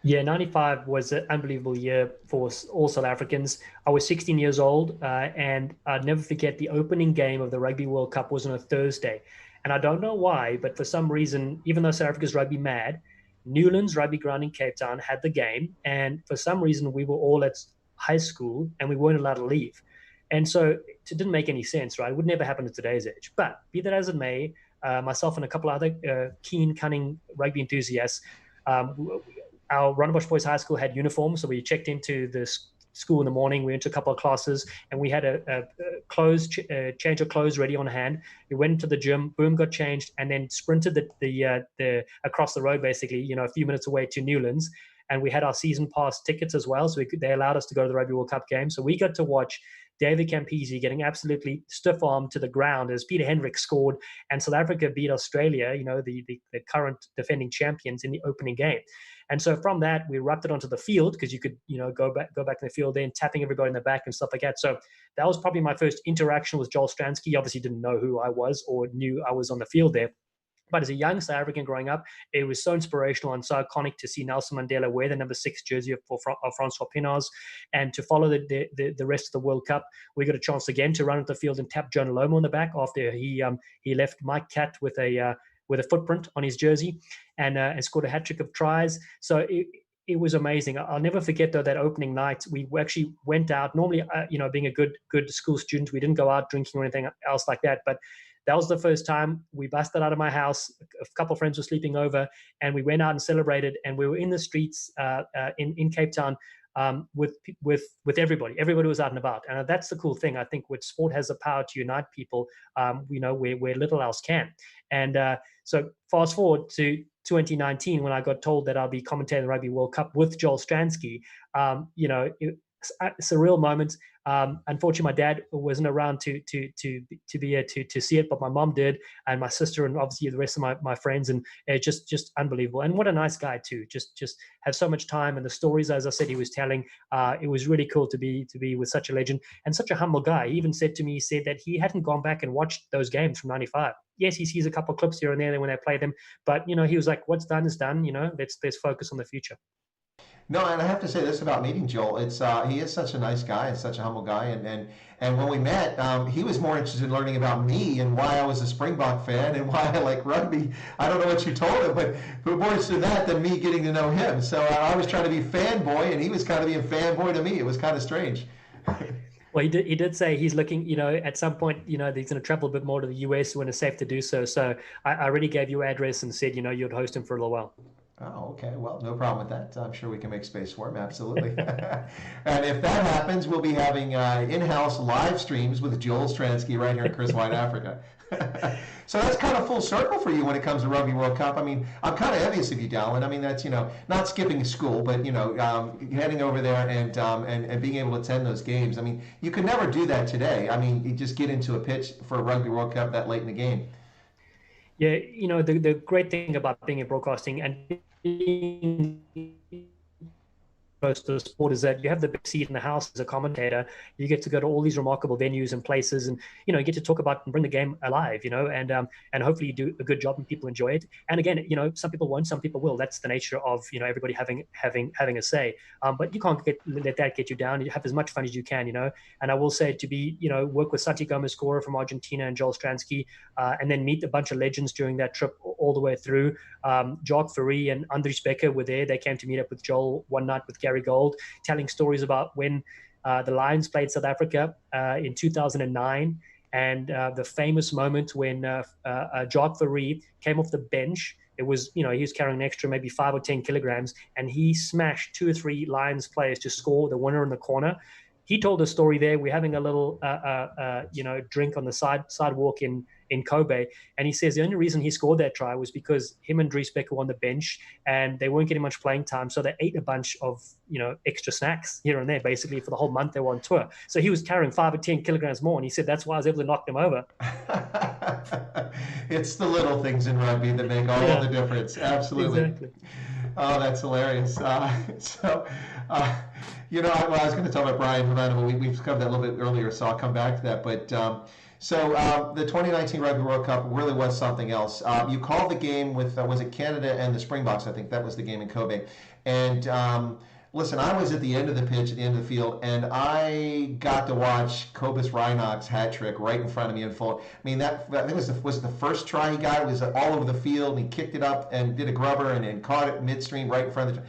Yeah, 95 was an unbelievable year for all South Africans. I was 16 years old, and I'd never forget the opening game of the Rugby World Cup was on a Thursday. And I don't know why, but for some reason, even though South Africa's rugby mad, Newlands Rugby Ground in Cape Town had the game, and for some reason we were all at high school and we weren't allowed to leave. And so it didn't make any sense, right? It would never happen at today's age. But be that as it may, myself and a couple other keen, cunning rugby enthusiasts, our Rondebosch Boys High School had uniforms, so we checked into the school in the morning. We went to a couple of classes, and we had a change of clothes ready on hand. We went to the gym, boom, got changed, and then sprinted the across the road, basically, a few minutes away to Newlands. And we had our season pass tickets as well, so they allowed us to go to the Rugby World Cup game. So we got to watch David Campese getting absolutely stiff-armed to the ground as Peter Hendrick scored, and South Africa beat Australia, the current defending champions, in the opening game. And so from that, we erupted onto the field, because you could, go back in the field then, tapping everybody in the back and stuff like that. So that was probably my first interaction with Joel Stransky. He obviously didn't know who I was or knew I was on the field there. But as a young South African growing up, it was so inspirational and so iconic to see Nelson Mandela wear the number 6 jersey of Francois Pienaar, and to follow the rest of the World Cup. We got a chance again to run at the field and tap Jonah Lomu on the back after he left Mike Catt with a footprint on his jersey, and scored a hat-trick of tries. So it was amazing. I'll never forget, though, that opening night. We actually went out. Normally, being a good school student, we didn't go out drinking or anything else like that, but that was the first time we busted out of my house. A couple of friends were sleeping over, and we went out and celebrated. And we were in the streets in Cape Town with everybody. Everybody was out and about, and that's the cool thing. I think with sport has the power to unite people. Where little else can. And so fast forward to 2019, when I got told that I'll be commentating the Rugby World Cup with Joel Stransky. It's a surreal moment. Unfortunately, my dad wasn't around to be here to see it, but my mom did, and my sister, and obviously the rest of my friends, and just unbelievable. And what a nice guy too. Just have so much time, and the stories, as I said, he was telling. It was really cool to be with such a legend and such a humble guy. He even said that he hadn't gone back and watched those games from '95. Yes, he sees a couple of clips here and there when they play them, but he was like, "What's done is done. Let's focus on the future." No, and I have to say this about meeting Joel. It's he is such a nice guy and such a humble guy. And when we met, he was more interested in learning about me and why I was a Springbok fan and why I like rugby. I don't know what you told him, but more interested in that than me getting to know him. So I was trying to be fanboy, and he was kind of being fanboy to me. It was kind of strange. Well, he did say he's looking, at some point, he's going to travel a bit more to the US when it's safe to do so. So I already gave you address and said, you'd host him for a little while. Oh, okay. Well, no problem with that. I'm sure we can make space for him. Absolutely. And if that happens, we'll be having in-house live streams with Joel Stransky right here in Chris Wyatt Africa. So that's kind of full circle for you when it comes to Rugby World Cup. I mean, I'm kind of envious of you, Dallen. I mean, that's, not skipping school, but, heading over there and being able to attend those games. I mean, you could never do that today. I mean, you just get into a pitch for a Rugby World Cup that late in the game. Yeah, the great thing about being in broadcasting and being close to the sport is that you have the big seat in the house as a commentator. You get to go to all these remarkable venues and places, and you get to talk about and bring the game alive. And hopefully you do a good job and people enjoy it. And again, some people won't, some people will. That's the nature of everybody having a say. But you can't let that get you down. You have as much fun as you can. And I will say to be work with Santi Gomez-Scorer from Argentina and Joel Stransky, and then meet a bunch of legends during that trip all the way through. Jacques Fourie and Andries Becker were there. They came to meet up with Joel one night with Gary Gold, telling stories about when the Lions played South Africa in 2009, and the famous moment when Jacques Fourie came off the bench. It was, he was carrying an extra maybe 5 or 10 kilograms, and he smashed 2 or 3 Lions players to score the winner in the corner. He told a story there. We're having a little, drink on the sidewalk in Kobe, and he says the only reason he scored that try was because him and Dries Becker were on the bench, and they weren't getting much playing time, so they ate a bunch of extra snacks here and there, basically for the whole month they were on tour. So he was carrying 5 or 10 kilograms more, and he said that's why I was able to knock them over. It's the little things in rugby that make all the difference. Absolutely. Exactly. Oh, that's hilarious. I was going to talk about Brian Havana, but we've covered that a little bit earlier, so I'll come back to that. But the 2019 Rugby World Cup really was something else. You called the game with, was it Canada and the Springboks? I think that was the game in Kobe. And Listen, I was at the end of the pitch, at the end of the field, and I got to watch Cobus Reinach's hat trick right in front of me in full. I mean, I think was the first try he got. It was all over the field, and he kicked it up and did a grubber and caught it midstream right in front of the.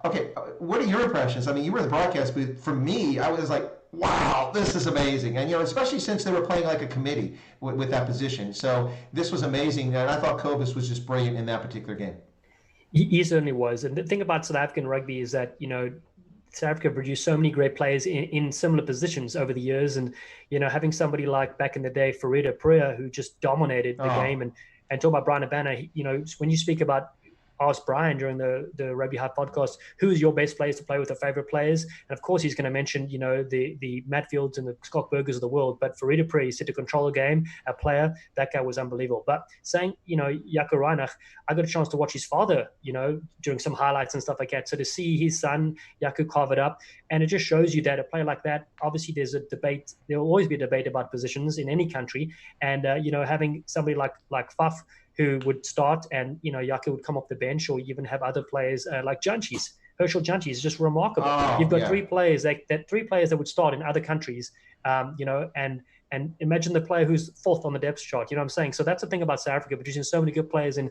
Okay, what are your impressions? I mean, you were in the broadcast booth. For me, I was like, wow, this is amazing. And, especially since they were playing like a committee with that position. So this was amazing. And I thought Cobus was just brilliant in that particular game. He certainly was. And the thing about South African rugby is that, South Africa produced so many great players in similar positions over the years. And, having somebody like back in the day, Farida Priya, who just dominated the game. And talk about Brian Abana, when you speak about ask Brian during the Rugby Hive podcast, who is your best players to play with, or favorite players? And of course, he's going to mention, the Matt Fields and the Scott Burgers of the world. But Farida Priya said to control a game, a player, that guy was unbelievable. But saying, Jaco Reinach, I got a chance to watch his father, doing some highlights and stuff like that. So to see his son, Jaco, carve it up, and it just shows you that a player like that, obviously there's a debate. There will always be a debate about positions in any country. And, having somebody like Faf, who would start, and Jaco would come off the bench, or even have other players like Janchis. Herschel Janchis is just remarkable. You've got three players that would start in other countries, and imagine the player who's fourth on the depth chart. You know what I'm saying? So that's the thing about South Africa, producing so many good players in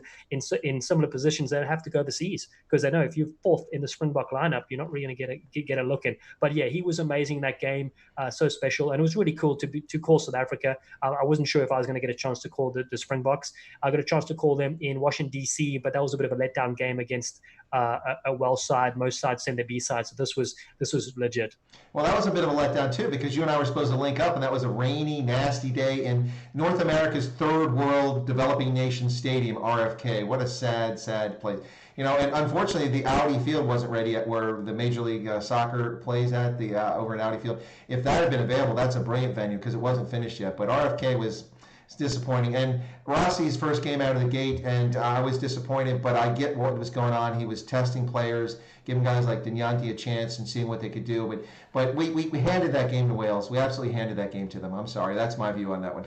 similar positions that have to go overseas, because they know if you're fourth in the Springbok lineup, you're not really going to get a look in. But yeah, he was amazing in that game, so special, and it was really cool to call South Africa. I wasn't sure if I was going to get a chance to call the Springboks. I got a chance to call them in Washington D.C., but that was a bit of a letdown game against a Welsh side. Most sides send their B side, so this was legit. Well, that was a bit of a letdown too, because you and I were supposed to link up, and that was a rainy, nasty day in North America's third world developing nation stadium, RFK. What a sad place. And unfortunately, the Audi field wasn't ready yet, where the Major League Soccer plays at, the over at Audi Field. If that had been available, that's a brilliant venue, because it wasn't finished yet. But RFK was disappointing. And Rossi's first game out of the gate, and I was disappointed, but I get what was going on. He was testing players, giving guys like Dinyanti a chance and seeing what they could do. But we handed that game to Wales. We absolutely handed that game to them. I'm sorry. That's my view on that one.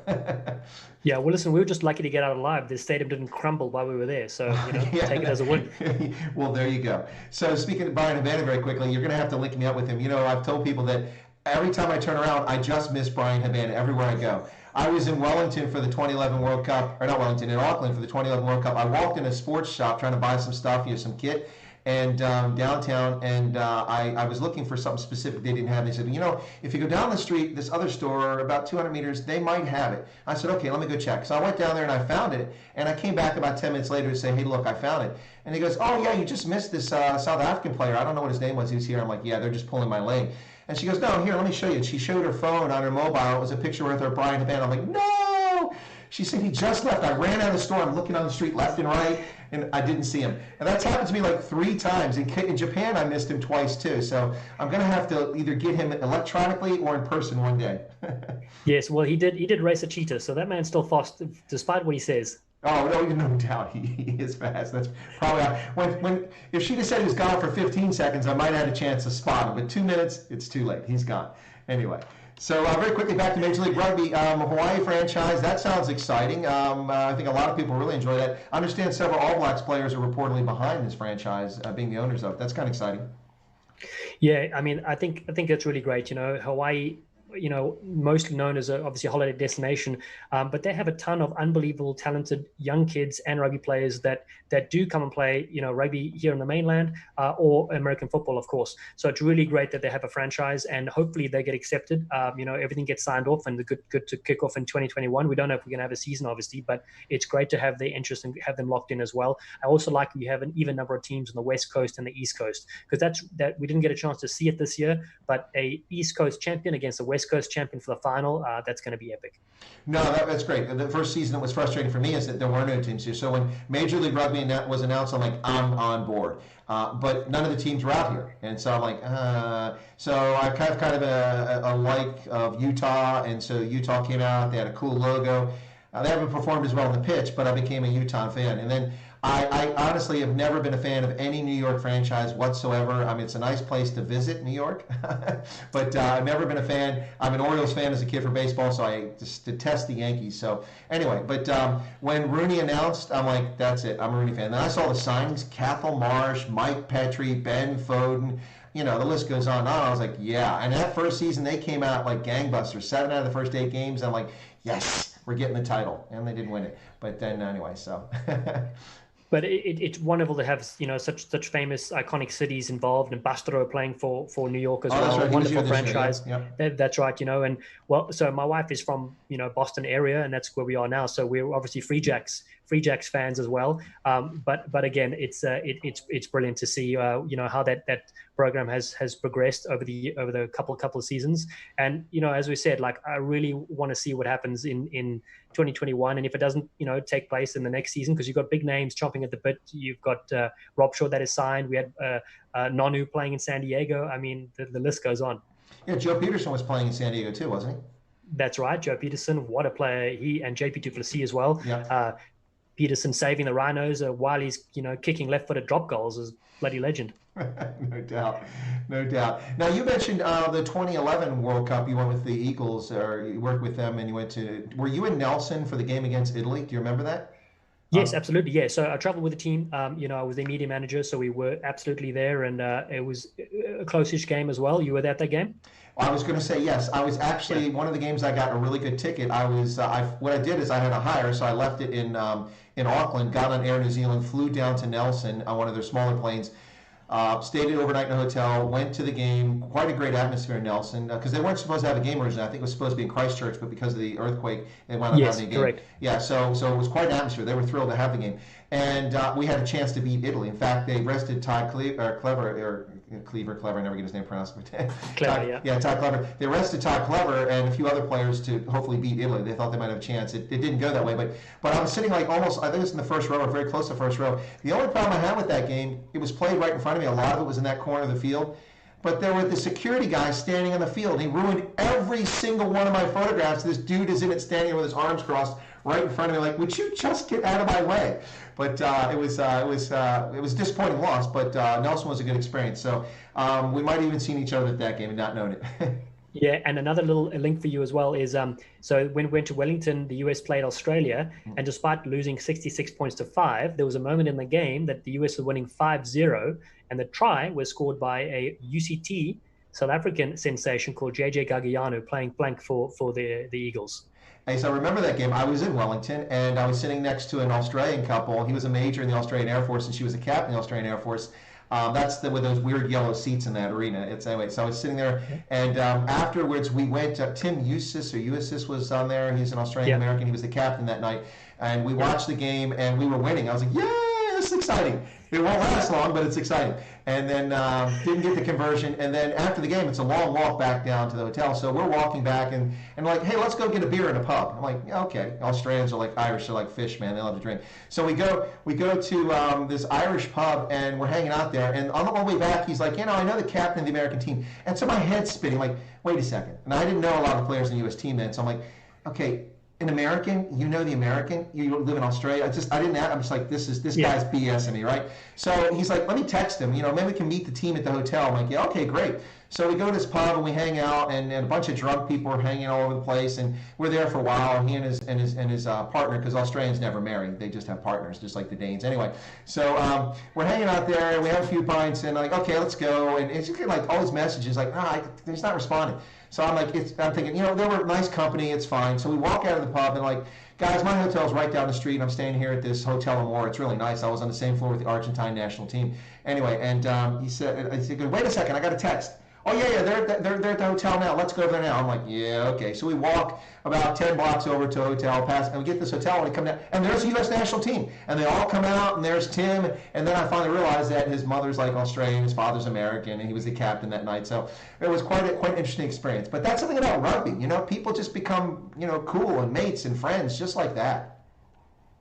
Yeah, well, listen, we were just lucky to get out alive. The stadium didn't crumble while we were there, so take it as a win. Well, there you go. So speaking of Brian Habana very quickly, you're going to have to link me up with him. I've told people that every time I turn around, I just miss Brian Habana everywhere I go. I was in Wellington for the 2011 World Cup, or not Wellington, in Auckland for the 2011 World Cup. I walked in a sports shop trying to buy some stuff, some kit, and downtown, and I was looking for something specific they didn't have. They said, if you go down the street, this other store, about 200 meters, they might have it. I said, okay, let me go check. So I went down there and I found it, and I came back about 10 minutes later to say, hey, look, I found it. And he goes, oh, yeah, you just missed this South African player. I don't know what his name was. He was here. I'm like, yeah, they're just pulling my leg. And she goes, no, here, let me show you. And she showed her phone on her mobile. It was a picture with her Brian Habana. I'm like, no! She said, he just left. I ran out of the store. I'm looking on the street left and right, and I didn't see him. And that's happened to me like 3 times. In Japan, I missed him twice, too. So I'm going to have to either get him electronically or in person one day. Yes, well, he did race a cheetah, so that man's still fast, despite what he says. Oh, no doubt he is fast. That's probably if she'd have said he was gone for 15 seconds, I might have had a chance to spot him. But 2 minutes, it's too late. He's gone. Anyway, so very quickly back to Major League Rugby. Hawaii franchise, that sounds exciting. I think a lot of people really enjoy that. I understand several All Blacks players are reportedly behind this franchise, being the owners of it. That's kind of exciting. Yeah, I mean, I think that's really great. Hawaii, mostly known as obviously a holiday destination, but they have a ton of unbelievable, talented young kids and rugby players that do come and play, rugby here in the mainland or American football, of course. So it's really great that they have a franchise, and hopefully they get accepted. Everything gets signed off, and good to kick off in 2021. We don't know if we're going to have a season, obviously, but it's great to have their interest and have them locked in as well. I also like we have an even number of teams on the West Coast and the East Coast, because that we didn't get a chance to see it this year, but a East Coast champion against a West Coast champion for the final, that's going to be epic. No, that's great. The first season that was frustrating for me is that there were no teams here. So when Major League Rugby was announced, I'm like, I'm on board. But none of the teams were out here. And so I'm like, so I kind of a like of Utah. And so Utah came out. They had a cool logo. They haven't performed as well on the pitch, but I became a Utah fan. And then I honestly have never been a fan of any New York franchise whatsoever. I mean, it's a nice place to visit, New York, but I've never been a fan. I'm an Orioles fan as a kid for baseball, so I just detest the Yankees. So anyway, but when Rooney announced, I'm like, that's it. I'm a Rooney fan. Then I saw the signings: Cathal Marsh, Mike Petrie, Ben Foden. You know, the list goes on and on. I was like, yeah. And that first season, they came out like gangbusters. 7 out of the first 8 games. I'm like, yes, we're getting the title. And they didn't win it. But then anyway, so. But it's wonderful to have, you know, such famous iconic cities involved, and Bastille playing for New York as well. That's right. Wonderful franchise. Yep. That's right, you know. And well, so my wife is from, you know, Boston area, and that's where we are now. So we're obviously Free Jacks fans as well. But again, it's brilliant to see, you know, how that program has progressed over the couple of seasons. And, you know, as we said, like, I really want to see what happens in 2021, and if it doesn't, you know, take place in the next season, because you've got big names chomping at the bit. You've got Rob Shaw that is signed. We had Nonu playing in San Diego. I mean, the list goes on. Yeah, Joe Peterson was playing in San Diego too, wasn't he? That's right, Joe Peterson. What a player! He and JP du Plessis as well. Yeah. Peterson saving the Rhinos while he's, you know, kicking left-footed drop goals is bloody legend. No doubt. Now, you mentioned the 2011 World Cup. You went with the Eagles, or you worked with them, and you went to. Were you in Nelson for the game against Italy? Do you remember that? Yes, absolutely. Yeah. So I traveled with the team. You know, I was their media manager, so we were absolutely there, and it was a close-ish game as well. You were at that game? I was going to say yes. I was actually one of the games. I got a really good ticket. I was. What I did is I had a hire, so I left it in Auckland, got on Air New Zealand, flew down to Nelson on one of their smaller planes. Stayed overnight in a hotel, went to the game. Quite a great atmosphere in Nelson, because they weren't supposed to have a game originally. I think it was supposed to be in Christchurch, but because of the earthquake, they wound up having a game. Correct. Yeah, so it was quite an atmosphere. They were thrilled to have the game, and we had a chance to beat Italy. In fact, they rested Clever. I never get his name pronounced. Clever, Todd Clever. They rested Todd Clever and a few other players to hopefully beat Italy. They thought they might have a chance. It didn't go that way, but I was sitting like almost, I think it was in the first row or very close to the first row. The only problem I had with that game, it was played right in front of me. A lot of it was in that corner of the field. But there were the security guys standing on the field. He ruined every single one of my photographs. This dude is in it standing with his arms crossed right in front of me, like, would you just get out of my way? But it was a disappointing loss. But Nelson was a good experience. So we might have even seen each other at that game and not known it. Yeah, and another little link for you as well is so when we went to Wellington, the US played Australia, and despite losing 66 points to 5, there was a moment in the game that the US were winning 5-0, and the try was scored by a UCT South African sensation called JJ Gagiano playing blank for the Eagles. Hey, so I remember that game. I was in Wellington, and I was sitting next to an Australian couple. He was a major in the Australian Air Force, and she was a captain in the Australian Air Force. That's with those weird yellow seats in that arena. Anyway, so I was sitting there, and afterwards we went. Tim Eustace was on there. He's an Australian American. He was the captain that night, and we watched the game, and we were winning. I was like, "Yay, this is exciting!" It won't last long, but it's exciting. And then didn't get the conversion. And then after the game, it's a long walk back down to the hotel. So we're walking back, and like, hey, let's go get a beer in a pub. I'm like, yeah, okay. Australians are like Irish, are like fish, man. They love to drink. So we go to this Irish pub, and we're hanging out there. And on the way back, he's like, I know the captain of the American team. And so my head's spinning, like, wait a second. And I didn't know a lot of players in the U.S. team then. So I'm like, okay, an American, the American, you live in Australia. I'm just like, this guy's BSing me, right? So he's like, let me text him, maybe we can meet the team at the hotel. I'm like, yeah, okay, great. So we go to this pub and we hang out, and a bunch of drunk people are hanging all over the place, and we're there for a while. He and his partner, because Australians never marry, they just have partners, just like the Danes. Anyway, so we're hanging out there, and we have a few pints, and I'm like, okay, let's go. And it's just like all these messages, like, he's not responding. So I'm like, I'm thinking, they were nice company, it's fine. So we walk out of the pub and like, guys, my hotel's right down the street, and I'm staying here at this hotel in Moore. It's really nice. I was on the same floor with the Argentine national team. Anyway, and he said, wait a second, I got a text. Oh yeah, they're at the hotel now. Let's go over there now. I'm like, yeah, okay. So we walk about 10 blocks over to a hotel, and we get this hotel, and we come down, and there's the U.S. national team, and they all come out, and there's Tim, and then I finally realized that his mother's like Australian, his father's American, and he was the captain that night. So it was quite an interesting experience. But that's something about rugby, people just become cool and mates and friends just like that.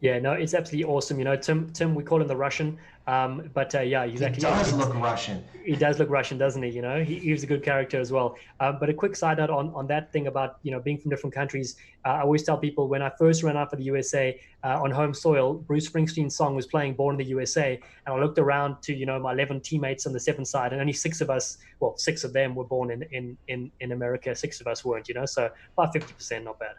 Yeah, no, it's absolutely awesome. You know, Tim, we call him the Russian, but yeah, exactly. He does look Russian. He does look Russian, doesn't he? You know, he's a good character as well. But a quick side note on that thing about, you know, being from different countries. I always tell people when I first ran out for the USA on home soil, Bruce Springsteen's song was playing "Born in the USA," and I looked around to, you know, my 11 teammates on the Seven side, and only 6 of us, well, 6 of them were born in America. 6 of us weren't, you know, so about 50%, not bad.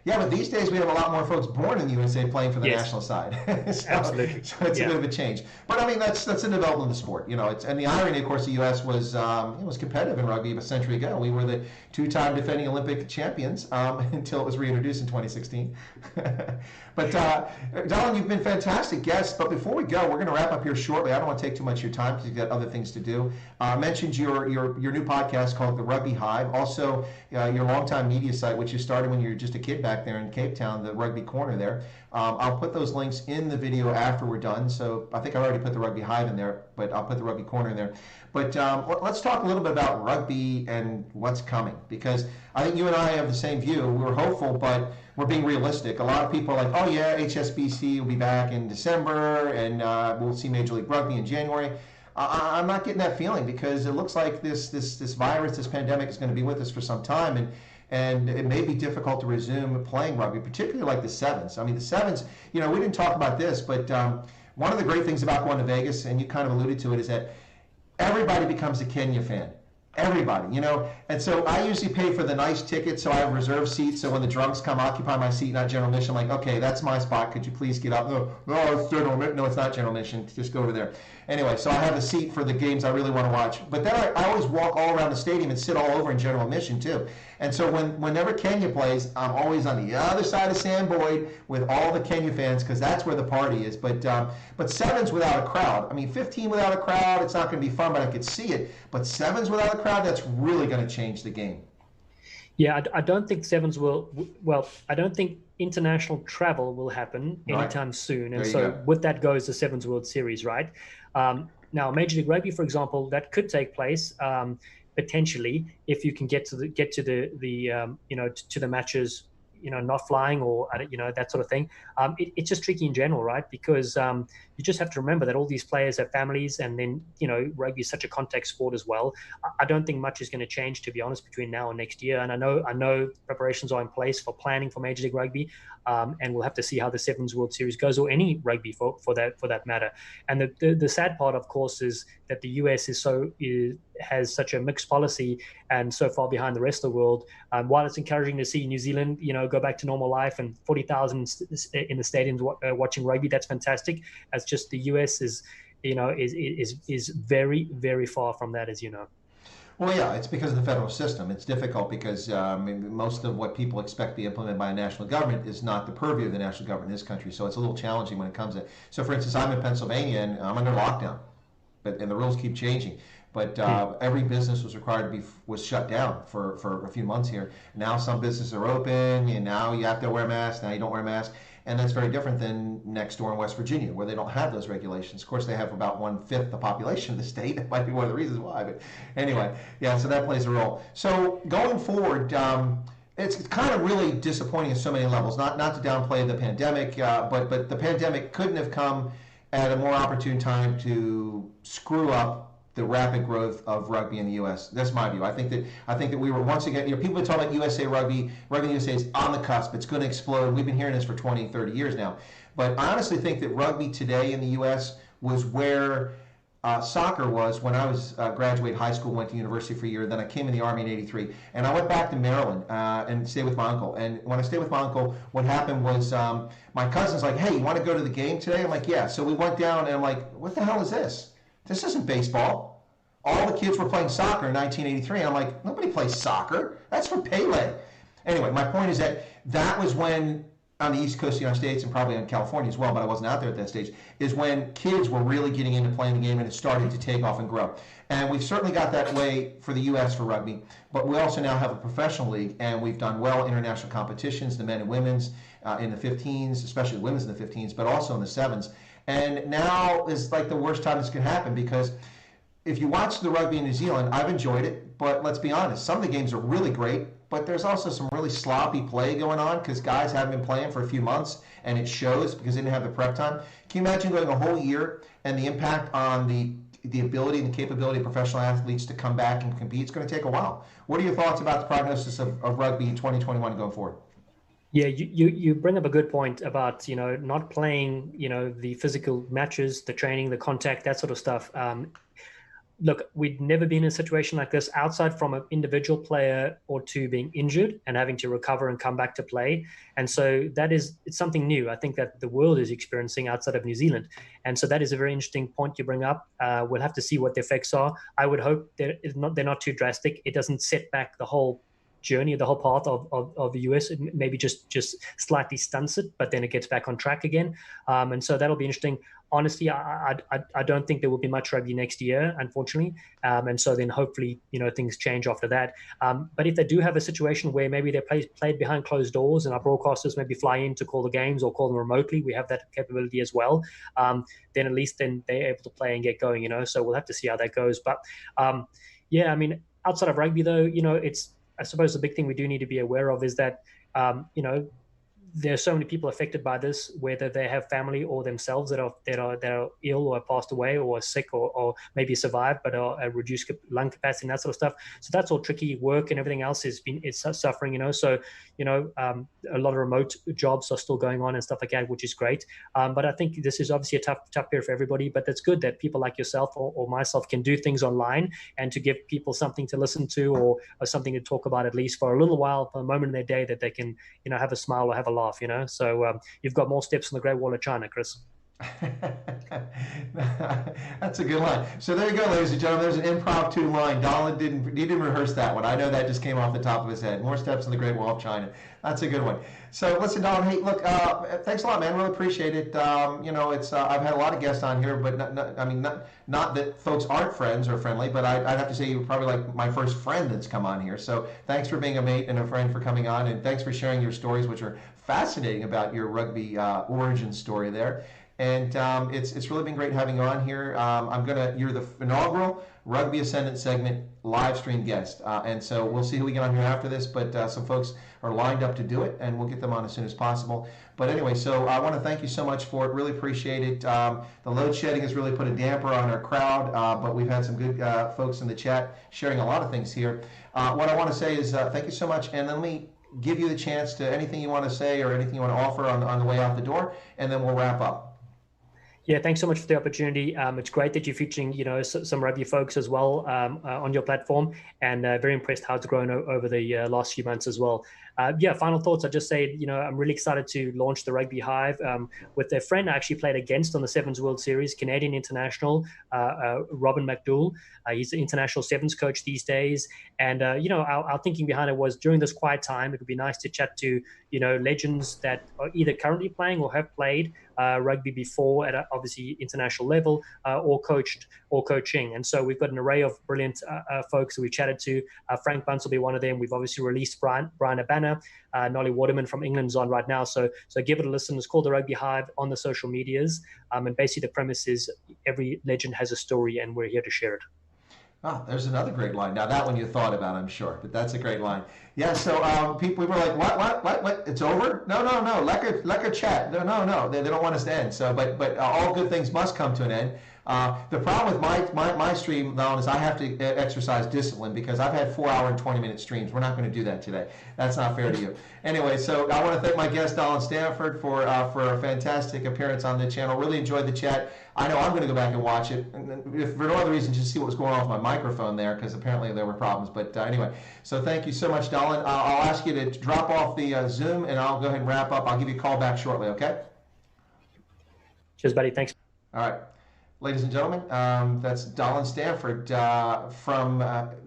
Yeah, but these days we have a lot more folks born in the USA playing for the national side. Absolutely. So it's a bit of a change. But I mean, that's a development of the sport. You know, and the irony, of course, the US was competitive in rugby a century ago. We were the 2-time defending Olympic champions until it was reintroduced in 2016. But Dallen, you've been fantastic guest. But before we go, we're going to wrap up here shortly. I don't want to take too much of your time because you've got other things to do. I mentioned your new podcast called the Rugby Hive. Also, your longtime media site, which you started when you were just a kid back there in Cape Town, the Rugby Corner there. I'll put those links in the video after we're done. So I think I already put the Rugby Hive in there, but I'll put the Rugby Corner in there. But let's talk a little bit about rugby and what's coming, because I think you and I have the same view. We're hopeful, but we're being realistic. A lot of people are like, oh yeah, HSBC will be back in December, and we'll see Major League Rugby in January. I'm not getting that feeling, because it looks like this virus, this pandemic, is going to be with us for some time, and it may be difficult to resume playing rugby, particularly like the Sevens. I mean, the Sevens, you know, we didn't talk about this, but one of the great things about going to Vegas, and you kind of alluded to it, is that everybody becomes a Kenya fan. Everybody, you know. And so I usually pay for the nice ticket, so I have reserved seats, so when the drunks come occupy my seat, not general admission, I'm like, okay, that's my spot, could you please get up? No, it's general admission. No, it's not general admission, just go over there. Anyway, so I have a seat for the games I really want to watch. But then I always walk all around the stadium and sit all over in general admission too. And so whenever Kenya plays, I'm always on the other side of Sam Boyd with all the Kenya fans, because that's where the party is. But Sevens without a crowd, I mean, 15 without a crowd, it's not going to be fun, but I could see it. But Sevens without a crowd, that's really going to change the game. Yeah, I don't think Sevens will. Well, I don't think international travel will happen anytime soon. And so with that goes the Sevens World Series, right? Now, Major League Rugby, for example, that could take place potentially if you can get to the matches, you know, not flying or, you know, that sort of thing. It's just tricky in general, right? Because you just have to remember that all these players have families, and then, you know, rugby is such a contact sport as well. I don't think much is going to change, to be honest, between now and next year. And I know preparations are in place for planning for Major League Rugby, and we'll have to see how the Sevens World Series goes, or any rugby for that matter. And the sad part, of course, is that the US has such a mixed policy and so far behind the rest of the world. While it's encouraging to see New Zealand, you know, go back to normal life and 40,000 in the stadiums watching rugby, that's fantastic. As just the US is very, very far from that, as you know. Well, yeah, it's because of the federal system. It's difficult because most of what people expect to be implemented by a national government is not the purview of the national government in this country. So it's a little challenging when it comes to. So, for instance, I'm in Pennsylvania and I'm under lockdown, and the rules keep changing. But every business was shut down for a few months here. Now some businesses are open, and now you have to wear a mask. Now you don't wear a mask, and that's very different than next door in West Virginia, where they don't have those regulations. Of course, they have about 1/5 the population of the state. That might be one of the reasons why. But anyway, yeah. So that plays a role. So going forward. It's kind of really disappointing at so many levels. Not to downplay the pandemic, but the pandemic couldn't have come at a more opportune time to screw up the rapid growth of rugby in the U.S. That's my view. I think that we were once again, you know, people talk about USA rugby in the USA is on the cusp. It's going to explode. We've been hearing this for 20, 30 years now. But I honestly think that rugby today in the U.S. was where soccer was when I was graduated high school, went to university for a year. Then I came in the Army in '83, and I went back to Maryland and stayed with my uncle. And when I stayed with my uncle, what happened was my cousin's like, "Hey, you want to go to the game today?" I'm like, "Yeah." So we went down, and I'm like, "What the hell is this? This isn't baseball." All the kids were playing soccer in 1983. And I'm like, nobody plays soccer. That's for Pele. Anyway, my point is that was when, on the East Coast of the United States, and probably in California as well, but I wasn't out there at that stage, is when kids were really getting into playing the game and it started to take off and grow. And we've certainly got that way for the U.S. for rugby, but we also now have a professional league, and we've done well in international competitions, the men and women's in the 15s, especially the women's in the 15s, but also in the sevens. And now is like the worst time this can happen, because if you watch the rugby in New Zealand, I've enjoyed it, but let's be honest, some of the games are really great, but there's also some really sloppy play going on because guys haven't been playing for a few months, and it shows because they didn't have the prep time. Can you imagine going a whole year and the impact on the ability and the capability of professional athletes to come back and compete? It's going to take a while. What are your thoughts about the prognosis of rugby in 2021 going forward? Yeah, you bring up a good point about, not playing, the physical matches, the training, the contact, that sort of stuff. Look, we'd never been in a situation like this outside from an individual player or two being injured and having to recover and come back to play. And so it's something new, I think, that the world is experiencing outside of New Zealand. And so that is a very interesting point you bring up. We'll have to see what the effects are. I would hope they're not too drastic. It doesn't set back the whole journey, the whole path of the US. It maybe just slightly stunts it, but then it gets back on track again. And so that'll be interesting. Honestly, I don't think there will be much rugby next year, unfortunately. And so then hopefully, things change after that. But if they do have a situation where maybe they're played behind closed doors and our broadcasters maybe fly in to call the games or call them remotely, we have that capability as well. Then at least then they're able to play and get going, So we'll have to see how that goes. But yeah, I mean, outside of rugby though, I suppose the big thing we do need to be aware of is that, there are so many people affected by this, whether they have family or themselves that are ill or have passed away or are sick or maybe survived but are at reduced lung capacity and that sort of stuff. So that's all tricky. Work and everything else is suffering. So a lot of remote jobs are still going on and stuff like that, which is great. But I think this is obviously a tough period for everybody. But that's good that people like yourself or myself can do things online and to give people something to listen to or something to talk about at least for a little while, for a moment in their day that they can have a smile or have a laugh, So you've got more steps on the Great Wall of China, Chris. That's a good line. So there you go, ladies and gentlemen. There's an impromptu line. Dallen didn't rehearse that one. I know that just came off the top of his head. More steps on the Great Wall of China. That's a good one. So listen, Dallen. Hey, look. Thanks a lot, man. Really appreciate it. It's I've had a lot of guests on here, but not that folks aren't friends or friendly, but I'd have to say you were probably like my first friend that's come on here. So thanks for being a mate and a friend for coming on, and thanks for sharing your stories, which are fascinating about your rugby origin story there. And it's really been great having you on here. You're the inaugural Rugby Ascendant segment live stream guest. And so we'll see who we get on here after this, but some folks are lined up to do it, and we'll get them on as soon as possible. But anyway, so I want to thank you so much for it. Really appreciate it. The load shedding has really put a damper on our crowd, but we've had some good folks in the chat sharing a lot of things here. What I want to say is thank you so much, and let me give you the chance to anything you want to say or anything you want to offer on the way out the door, and then we'll wrap up. Yeah, thanks so much for the opportunity. It's great that you're featuring, some rugby folks as well on your platform, and very impressed how it's grown over the last few months as well. Final thoughts. I just say, I'm really excited to launch the Rugby Hive with a friend I actually played against on the Sevens World Series, Canadian international, Robin MacDowell. He's the international sevens coach these days. And, our thinking behind it was during this quiet time, it would be nice to chat to, legends that are either currently playing or have played rugby before at obviously international level or coached or coaching. And so we've got an array of brilliant folks that we've chatted to. Frank Bunce will be one of them. We've obviously released Brian Abana. Nolly Waterman from England's on right now. So give it a listen. It's called the Rugby Hive on the social medias. And basically the premise is every legend has a story and we're here to share it. Oh, there's another great line. Now that one you thought about, I'm sure, but that's a great line. Yeah. So people were like, what? It's over? No. Like a chat. No. They don't want us to end. So, but all good things must come to an end. The problem with my stream, Dallen, is I have to exercise discipline because I've had 4 hour and 20-minute streams. We're not going to do that today. That's not fair to you. Anyway, so I want to thank my guest, Dallen Stanford, for a fantastic appearance on the channel. Really enjoyed the chat. I know I'm going to go back and watch it, and if for no other reason, just see what was going on with my microphone there, because apparently there were problems. But anyway, so thank you so much, Dallen. I'll ask you to drop off the Zoom, and I'll go ahead and wrap up. I'll give you a call back shortly, okay? Cheers, buddy. Thanks. All right. Ladies and gentlemen, that's Dallen Stanford from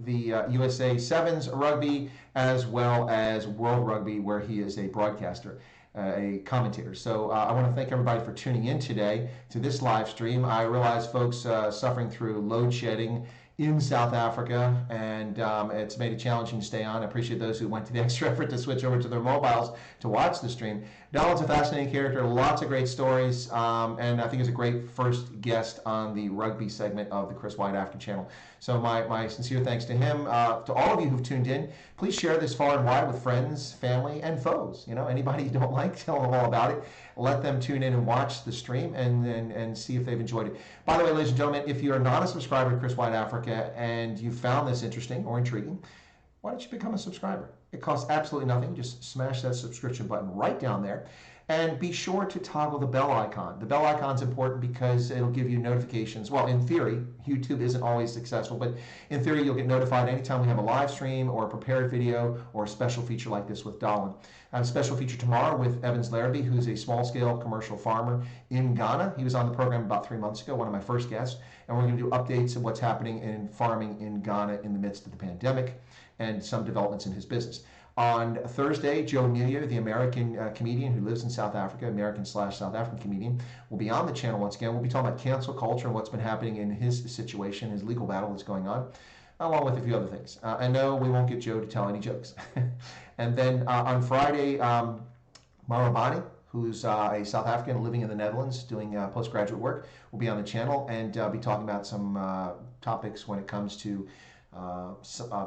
the USA Sevens Rugby, as well as World Rugby, where he is a broadcaster, a commentator. So I want to thank everybody for tuning in today to this live stream. I realize folks suffering through load shedding in South Africa, and it's made it challenging to stay on. I appreciate those who went to the extra effort to switch over to their mobiles to watch the stream. Dallen's a fascinating character, lots of great stories, and I think he's a great first guest on the rugby segment of the Chris Wyatt Africa channel. So my sincere thanks to him. To all of you who've tuned in, please share this far and wide with friends, family, and foes. Anybody you don't like, tell them all about it. Let them tune in and watch the stream and see if they've enjoyed it. By the way, ladies and gentlemen, if you're not a subscriber to Chris Wyatt Africa and you found this interesting or intriguing, why don't you become a subscriber? It costs absolutely nothing. Just smash that subscription button right down there. And be sure to toggle the bell icon. The bell icon is important because it'll give you notifications. Well, in theory, YouTube isn't always successful, but in theory, you'll get notified anytime we have a live stream or a prepared video or a special feature like this with Dallen. I have a special feature tomorrow with Evans Larrabee, who's a small-scale commercial farmer in Ghana. He was on the program about 3 months ago, one of my first guests, and we're going to do updates of what's happening in farming in Ghana in the midst of the pandemic and some developments in his business. On Thursday, Joe Emilio, the American comedian who lives in South Africa, American/South African comedian, will be on the channel once again. We'll be talking about cancel culture and what's been happening in his situation, his legal battle that's going on, along with a few other things. And no, we won't get Joe to tell any jokes. And then on Friday, Marabani, who's a South African living in the Netherlands doing postgraduate work, will be on the channel and be talking about some topics when it comes to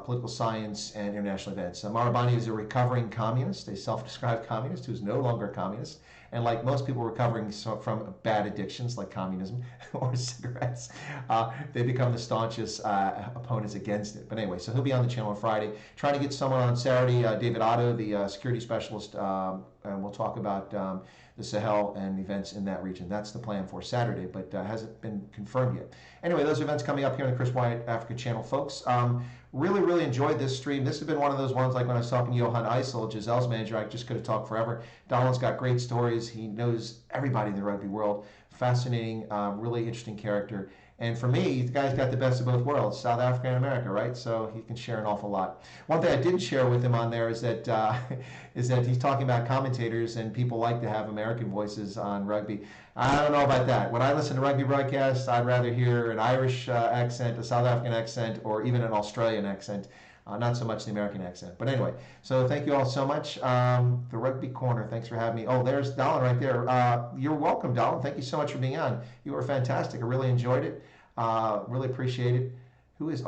political science and international events. Marabani is a recovering communist, a self-described communist who's no longer a communist. And like most people recovering from bad addictions like communism or cigarettes, they become the staunchest opponents against it. But anyway, so he'll be on the channel on Friday. Trying to get someone on Saturday, David Otto, the security specialist, and we'll talk about the Sahel and events in that region. That's the plan for Saturday, but hasn't been confirmed yet. Anyway, those events coming up here on the Chris Wyatt Africa channel, folks. Really enjoyed this stream. This has been one of those ones like when I was talking to Johan Eisel, Giselle's manager, I just could have talked forever. Dallen's got great stories. He knows everybody in the rugby world. Fascinating, really interesting character. And for me, the guy's got the best of both worlds, South Africa and America, right? So he can share an awful lot. One thing I didn't share with him on there is that he's talking about commentators and people like to have American voices on rugby. I don't know about that. When I listen to rugby broadcasts, I'd rather hear an Irish accent, a South African accent, or even an Australian accent. Not so much the American accent. But anyway, so thank you all so much. The Rugby Corner, thanks for having me. Oh, there's Dallen right there. You're welcome, Dallen. Thank you so much for being on. You were fantastic. I really enjoyed it. Really appreciate it. Who is